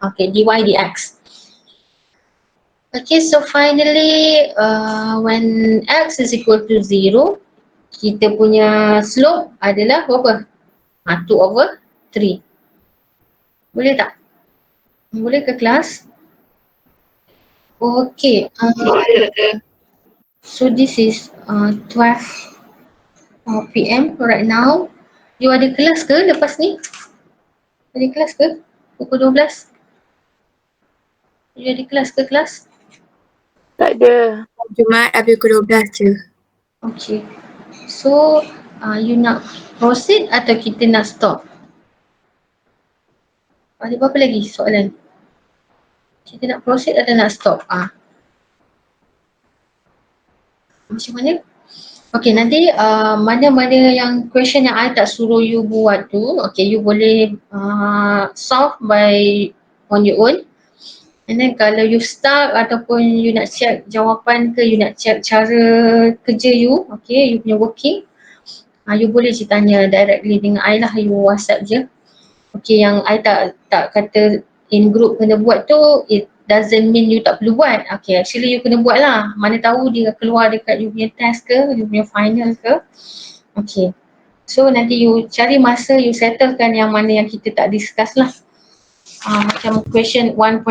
A: okay, dy dx. Okay, so finally when x is equal to 0, kita punya slope adalah berapa? 2 over 3. Boleh tak? Boleh ke kelas? Okay. So this is 12 PM right now. You ada kelas ke lepas ni? Ada kelas ke? Pukul 12? You ada kelas ke kelas?
I: Tak ada.
D: Jumaat habis pukul 12 je.
A: Okay. So you nak proceed atau kita nak stop? Ada berapa lagi soalan? Kita nak proceed atau nak stop? Macam mana? Okay, nanti mana-mana yang question yang I tak suruh you buat tu, okay, you boleh solve on your own. And then kalau you stuck ataupun you nak check jawapan ke, you nak check cara kerja you, okay, you punya working, you boleh je tanya directly dengan I lah, you WhatsApp je. Okay, yang I tak kata in group kena buat tu, it doesn't mean you tak perlu buat. Okay, actually you kena buat lah. Mana tahu dia keluar dekat you punya test ke, you punya final ke. Okay, so nanti you cari masa, you settlekan yang mana yang kita tak discuss lah. Macam question 1.4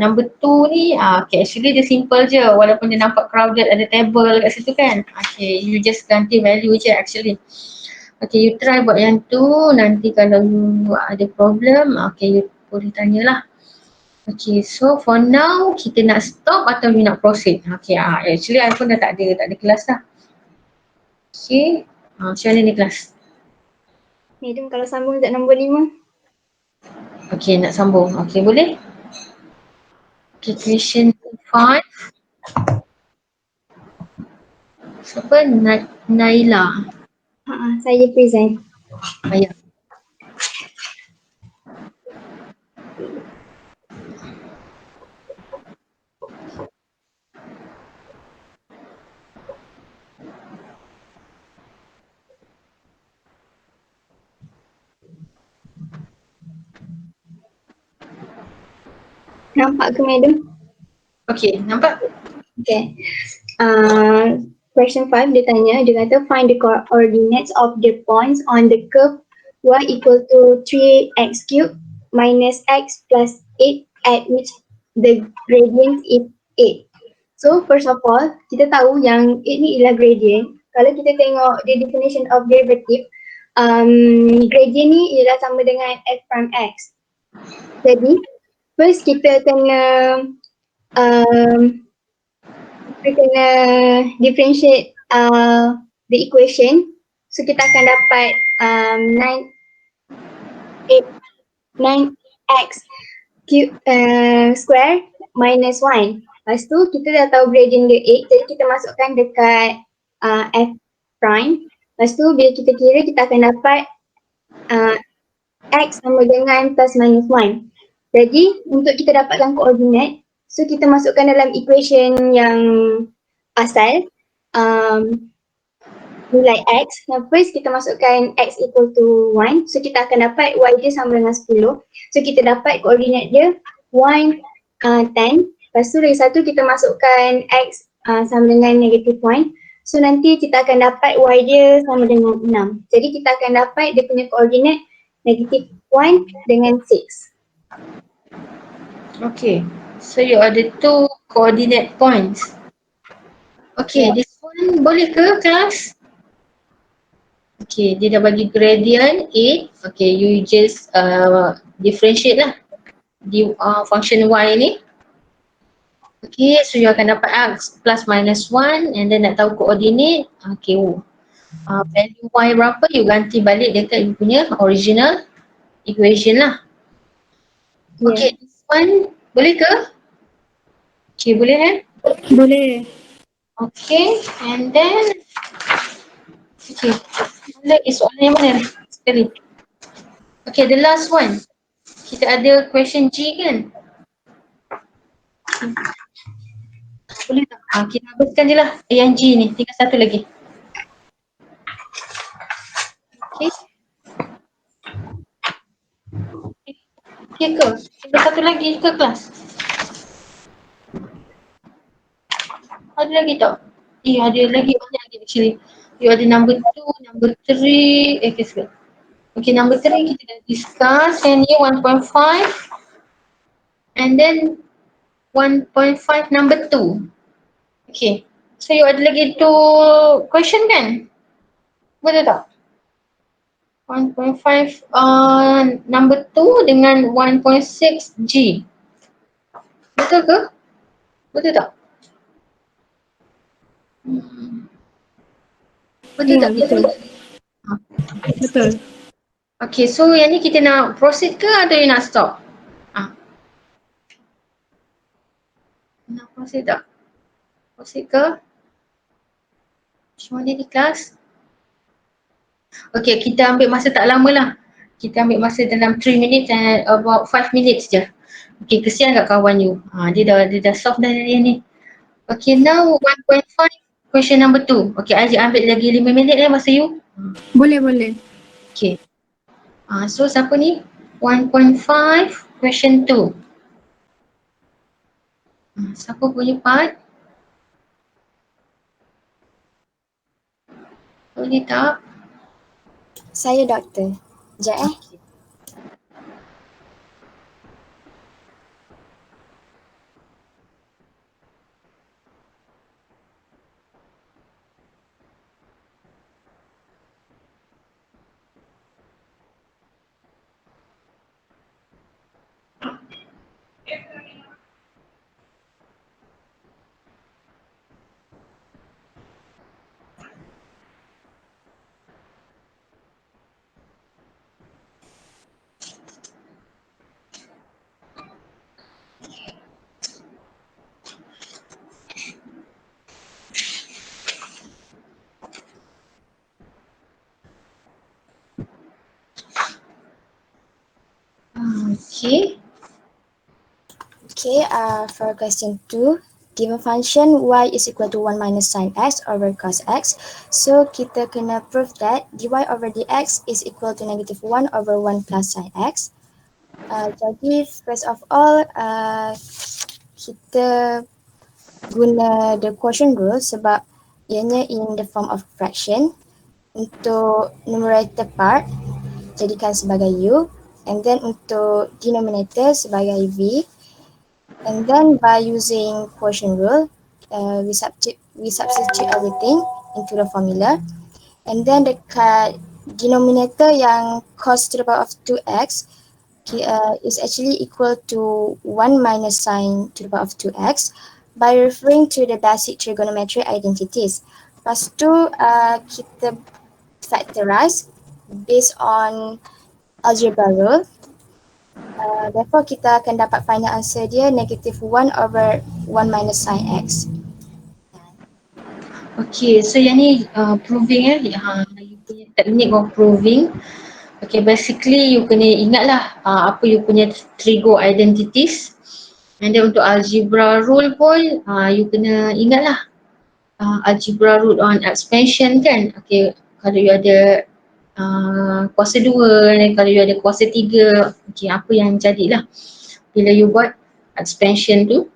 A: number 2 ni, okay, actually dia simple je walaupun dia nampak crowded, ada table kat situ kan. Okay, you just ganti value je actually. Okay, you try buat yang tu, nanti kalau you ada problem, okay, you boleh tanyalah. Okay, so for now kita nak stop atau you nak proceed? Okay, actually I pun dah tak ada kelas dah. Okay, macam mana ni kelas?
E: Madam kalau sambung kat nombor 5.
A: Okay, nak sambung. Okay, boleh? Okay, question 5. Siapa? Naila.
E: Saya present.
A: Ya.
J: Nampak ke madam?
A: Okay, nampak?
J: Okay. Question 5 dia tanya, dia kata find the coordinates of the points on the curve y equal to 3x cubed minus x plus 8 at which the gradient is 8. So first of all, kita tahu yang 8 ni ialah gradient. Kalau kita tengok the definition of derivative, gradient ni ialah sama dengan f prime x. Jadi, first kita kena differentiate the equation. So kita akan dapat 9x cube square minus 1. Lepas tu kita dah tahu gradient dia 8, jadi kita masukkan dekat f prime. Lepas tu bila kita kira kita akan dapat x sama dengan plus minus 1. Jadi untuk kita dapatkan koordinat, so kita masukkan dalam equation yang asal nilai x. First kita masukkan x equal to 1, so kita akan dapat y dia sama dengan 10. So kita dapat koordinat dia 1, 10. Lepas tu lagi satu kita masukkan x sama dengan negative 1. So nanti kita akan dapat y dia sama dengan 6. Jadi kita akan dapat dia punya koordinat negative 1 dengan 6.
A: Okay, so you ada two coordinate points. Okay, this one boleh ke kelas? Okay, dia dah bagi gradient 8. Okay, you just differentiate lah di function y ni. Okay, so you akan dapat x plus minus 1 and then nak tahu koordinat. Okay, value y berapa, you ganti balik dekat you punya original equation lah. Okay, this one boleh ke? Okay, boleh
E: Boleh.
A: Okay, and then okay, lagi soalan yang mana sekali? Okay, the last one. Kita ada question G kan? Boleh tak? Kita habiskan je lah yang G ni, tinggal satu lagi. Okay. Okay ke? Tinggal satu lagi ke kelas? Ada lagi tak? Ada lagi, banyak lagi actually. You ada number 2, number 3, okay sekejap. Okay, number 3 kita dah discuss and ni 1.5 and then 1.5 number 2. Okay, so you ada lagi 2 question kan? Betul tak? 1.5 number 2 dengan 1.6 G. Betul ke? Betul tak? Betul
E: Ya,
A: tak?
E: betul. Betul.
A: Okay, so yang ni kita nak proceed ke atau you nak stop? Nak proceed tak? Proceed ke? Macam mana di kelas? Okay, kita ambil masa tak lama lah. Kita ambil masa dalam 3 minutes and about 5 minutes je. Okay, kesian kat kawan you. Dia dah solve dah yang ni. Okay, now 1.5 question number 2. Okay, Aziz ambil lagi 5 minit masa you.
E: Boleh, boleh.
A: Okay. So siapa ni? 1.5 question 2. Siapa punya part? Boleh tak?
D: Saya doktor. Sekejap
A: Okay.
D: Okay, for question 2,
K: given function y is equal to 1 minus sin x over cos x. So kita kena prove that dy over dx is equal to negative 1 over 1 plus sin x. Jadi first of all kita guna the quotient rule sebab ianya in the form of fraction. Untuk numerator part jadikan sebagai u, and then untuk denominator sebagai v, and then by using quotient rule we substitute everything into the formula, and then dekat denominator yang cos to the power of 2x is actually equal to 1 minus sin to the power of 2x by referring to the basic trigonometric identities. Lepas tu kita factorize based on algebra rule. Therefore kita akan dapat final answer dia negative 1 over 1 minus sin x.
A: Okay, so yang ni proving you punya technique of proving. Okay, basically you kena ingatlah apa you punya trigo identities, and then untuk algebra rule pun you kena ingatlah algebra rule on expansion kan. Okay, kalau you ada kuasa 2, kalau you ada kuasa 3, okay, apa yang jadilah bila you buat expansion tu.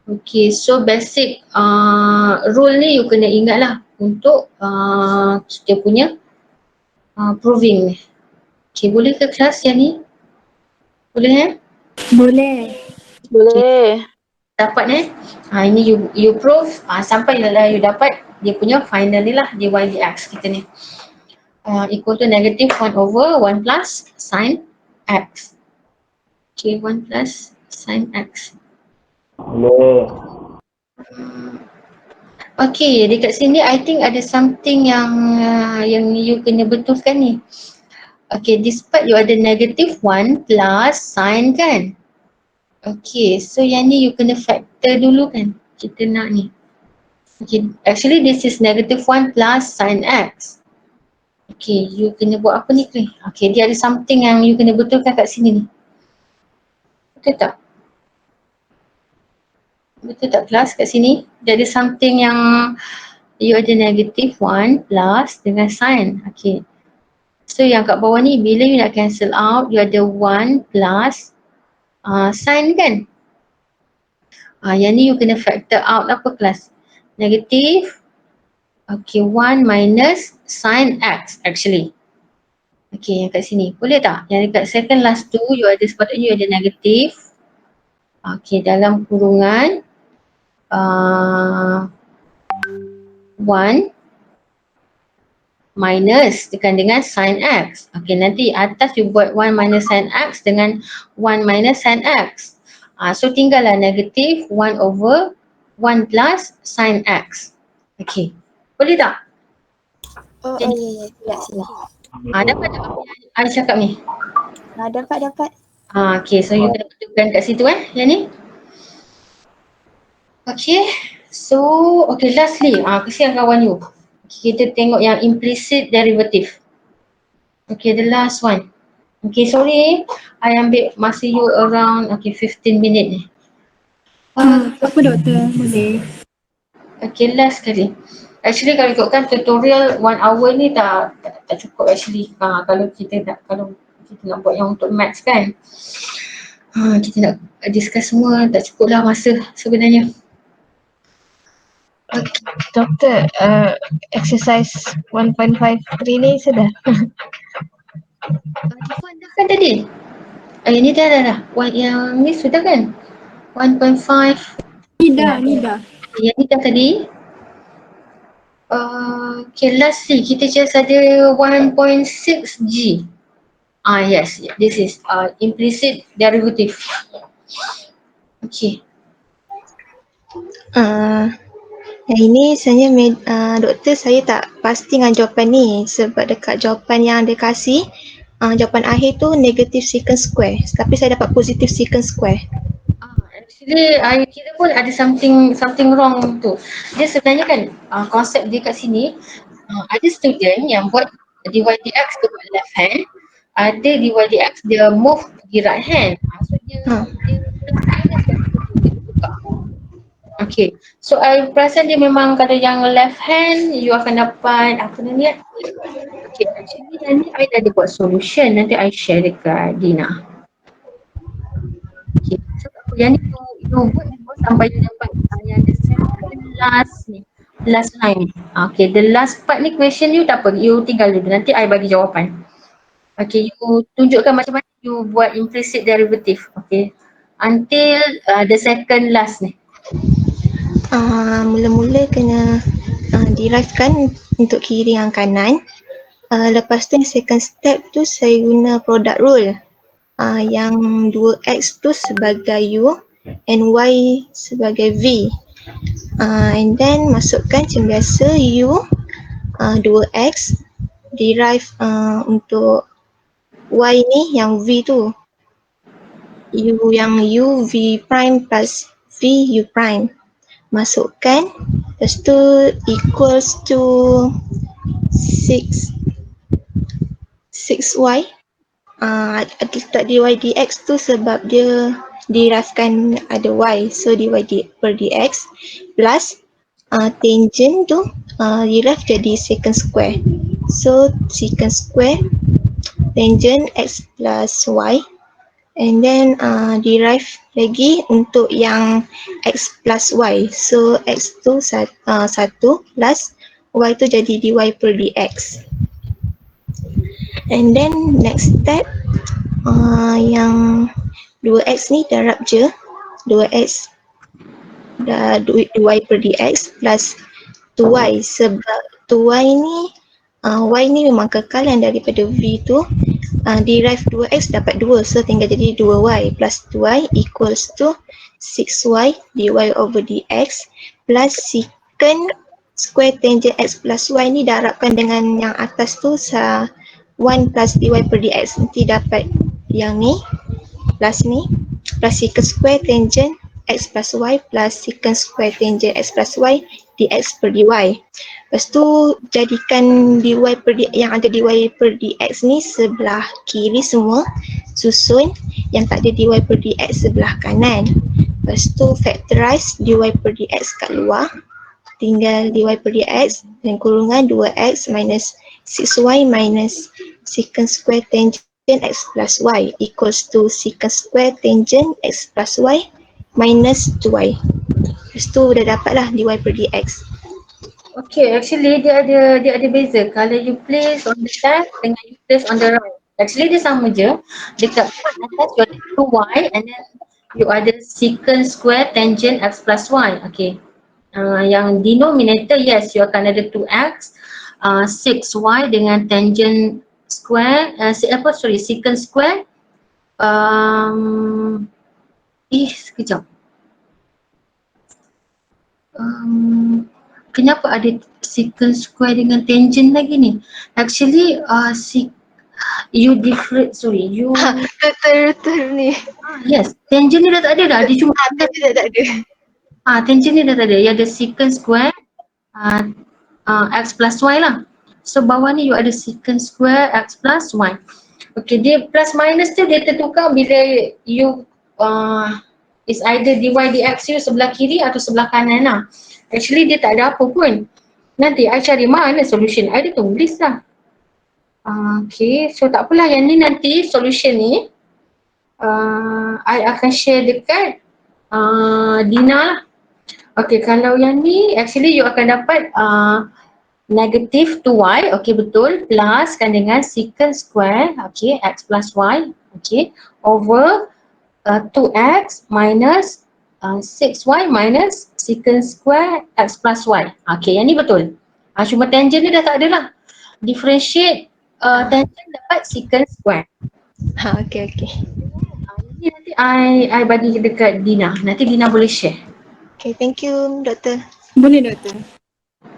A: Okay, so basic rule ni you kena ingatlah untuk kita punya proving ni. Okay, boleh ke kelas yang ni? Boleh
E: Boleh.
C: Boleh.
A: Dapat ini you prove sampai lah you dapat dia punya final ni lah, dy dx kita ni equal to negative 1 over 1 plus sin x. Okay, 1 plus sin x.
H: Boleh.
A: Okay, dekat sini I think ada something yang you kena betulkan ni. Okay, this part you ada negative 1 plus sin kan. Okay, so yang ni you kena factor dulu kan. Kita nak ni. Okay, actually this is negative 1 plus sin x. Okay, you kena buat apa ni? Okay, dia ada something yang you kena betulkan kat sini ni. Betul tak? Betul tak kelas kat sini? Dia ada something yang you ada negative 1 plus dengan sin. Okay. So yang kat bawah ni bila you nak cancel out, you ada 1 plus sin kan? Yang ni you kena factor out apa kelas? Negative, okay, 1 minus sin x actually. Okay, yang kat sini. Boleh tak? Yang dekat second last tu, you ada sepatutnya you ada negative. Okay, dalam kurungan 1 minus tekan dengan sin x. Okay, nanti atas you buat 1 minus sin x dengan 1 minus sin x. So tinggallah negatif 1 over 1 plus sin x. Okay, boleh tak?
K: Ya, sila.
A: Dapat tak apa yang I cakap ni?
K: Dapat.
A: Okay, so you kena betulkan kat situ yang ni. Okay, so okay lastly, kesian kawan you. Okay, kita tengok yang implicit derivative. Okay, the last one. Okay, sorry, I ambil masa you around 15 minit ni.
E: Apa doktor? Boleh.
A: Okay, last sekali. Actually kalau ikutkan tutorial 1 hour ni tak cukup actually. Kalau kita nak buat yang untuk maths kan. Kita nak discuss semua tak cukup lah masa sebenarnya.
B: Doktor, exercise 1.53 ni sudah.
A: Define dah kan tadi? Ini dah. Yang ni sudah kan? 1.5.
E: Ni dah.
A: Yang ni dah tadi. Okay, lastly kita just ada 1.6G. Yes, this is implicit derivative. Okay.
B: Yang ini sebenarnya doktor saya tak pasti dengan jawapan ni sebab dekat jawapan yang dia kasih jawapan akhir tu negative secant square tapi saya dapat positive secant square.
A: Actually I kira pun ada something wrong tu. Dia sebenarnya kan konsep dia kat sini ada student yang buat dy dx tu buat left hand, ada dy dx dia move pergi right hand. So dia buka. Okay, so I perasan dia memang kalau yang left hand you akan dapat apa nama dia? Okay, actually yang ni I dah ada buat solution, nanti I share dekat Dina. Okay, so tak apa, yang ni you buat dulu sampai you dapat yang the second last ni, last line. Okay, the last part ni question you tak apa, you tinggal dulu, nanti I bagi jawapan. Okay, you tunjukkan macam mana you buat implicit derivative, okay, until the second last ni.
B: Mula-mula kena derivekan untuk kiri yang kanan. Lepas tu yang second step tu saya guna product rule. Yang 2x tu sebagai u and y sebagai v. And then masukkan macam biasa u 2x derive untuk y ni yang v tu. U yang u v prime plus v u prime. Masukkan, lepas tu equals to 6y. Tak dy dx tu sebab dia derivekan ada y, so dy per dx plus tangent tu derive jadi secant square, so secant square tangent x plus y, and then derive lagi untuk yang x plus y, so x tu 1 plus y tu jadi dy per dx. And then next step yang 2x ni darab je, 2x dah dy per dx plus 2y, sebab 2y ni y ni memang kekalan daripada v tu, derive 2x dapat 2, so tinggal jadi 2y plus 2y equals to 6y dy over dx plus secant square tangent x plus y ni darabkan dengan yang atas tu 1 plus dy per dx, nanti dapat yang ni plus secant square tangent x plus y plus secant square tangent x plus y dx per dy. Lepas tu jadikan dy per dx, yang ada dy per dx ni sebelah kiri semua, susun yang tak ada dy per dx sebelah kanan. Lepas tu factorize dy per dx kat luar, tinggal dy per dx dan kurungan 2x minus 6y minus secant square tangent x plus y equals to secant square tangent x plus y minus 2y. Lepas tu dah dapatlah dy per dx.
A: Okay, actually dia ada beza. Kalau you place on the left dengan you place on the right, actually dia sama je. Dekat part atas you ada 2y and then you ada secant square tangent x plus y. Okay. Yang denominator, yes, you akan ada 2x, 6y dengan tangent square, secant square, sekejap. Kenapa ada secant square dengan tangent lagi ni? Actually, you different, sorry, you
B: Betul ni.
A: yes, tangent ni dah tak ada dah, dia cuma
B: tak ada.
A: tangent ni dah tak ada, you ada secant square x plus y lah. So bawah ni you ada secant square x plus y. Okay, dia plus minus tu dia tertukar bila you is either dy dx you sebelah kiri atau sebelah kanan lah. Actually dia tak ada apa pun. Nanti I cari mana solution, I dah tulis lah. Okay, so tak apalah, yang ni nanti solution ni I akan share dekat Dina lah. Okay, kalau yang ni actually you akan dapat negative 2y, okay betul, plus kan dengan secant square, okay, x plus y, okay, over 2x minus 6y minus secant square x plus y. Okay, yang ni betul. Cuma tangent ni dah tak ada lah. Differentiate tangent dapat secant square.
B: Okay.
A: Ini nanti I bagi dekat Dina. Nanti Dina boleh share.
B: Okay, thank you doktor.
E: Boleh doktor.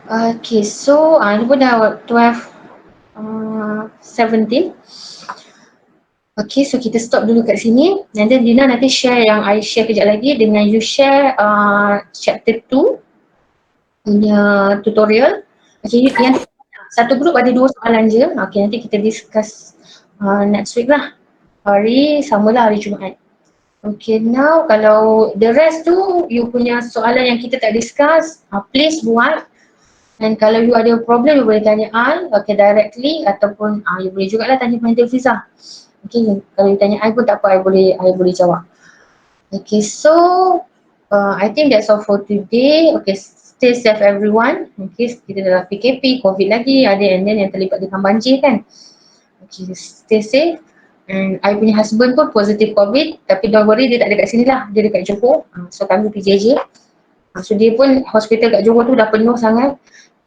A: Okay, so ni pun dah 12:17. Okay, so kita stop dulu kat sini. Nanti Dina nanti share yang I share kejap lagi dengan you share chapter 2 punya tutorial. Okay, yang satu group ada 2 soalan je. Okay, nanti kita discuss next week lah. Hari samalah hari Jumaat. Okay, now kalau the rest tu you punya soalan yang kita tak discuss, please buat. Dan kalau you ada problem, you boleh tanya I, okay, directly ataupun you boleh jugalah tanya Pentil Fiza. Okay, kalau you tanya I pun tak apa, I boleh jawab. Okay, so I think that's all for today. Okay, stay safe everyone. Okay, kita dalam PKP, COVID lagi, ada and then yang terlibat dengan banjir kan. Okay, stay safe. And I punya husband pun positif COVID, tapi don't worry, dia tak ada kat sini lah, dia dekat Johor. So kami PJJ. So dia pun hospital kat Johor tu dah penuh sangat.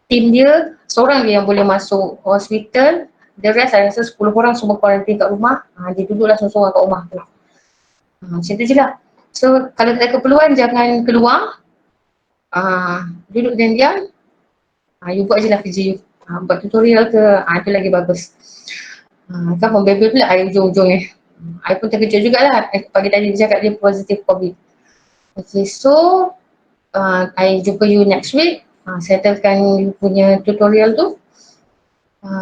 A: Tim dia seorang je yang boleh masuk hospital, the rest saya rasa 10 orang semua kuarantin kat rumah. Dia duduklah seorang-seorang kat rumah tu. Macam tu je lah. So kalau tak ada keperluan jangan keluar. Duduk dan diam. You buat je lah kerja you. Buat tutorial ke, itu lagi bagus. Kan membebel pula I ujung-ujung ni. I pun terkejut jugalah pagi tadi dia cakap dia positif COVID. Okay, so I jumpa you next week. Settlekan you punya tutorial tu.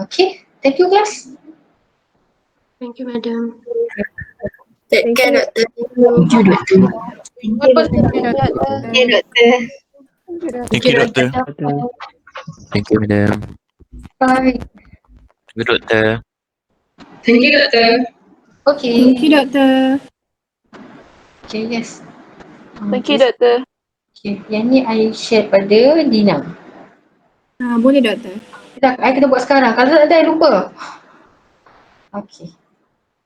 A: Okay, thank you guys.
C: Thank you, madam.
D: Take care, Doktor.
L: Thank you, Doktor.
J: Okay, Doktor.
L: Thank you, Doktor. Thank you, madam.
A: Bye.
L: Thank you, Doktor.
C: Thank you, Doktor.
A: Okay.
E: Thank you, Doktor.
A: Okay, yes.
I: Thank you, Doktor.
A: Okay, yang ni I share pada Dina.
E: Boleh, Doktor.
A: I kena buat sekarang. Kalau tak ada, I lupa. Okay.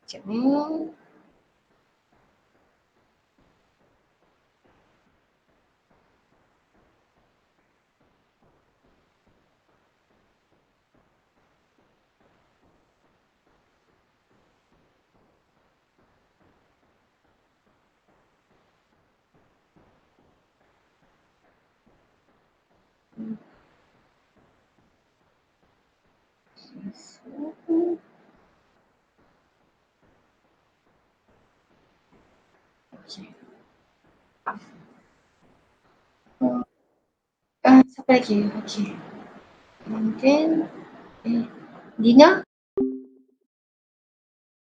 A: Sekejap ni. Siapa lagi? Okay. And then Dina?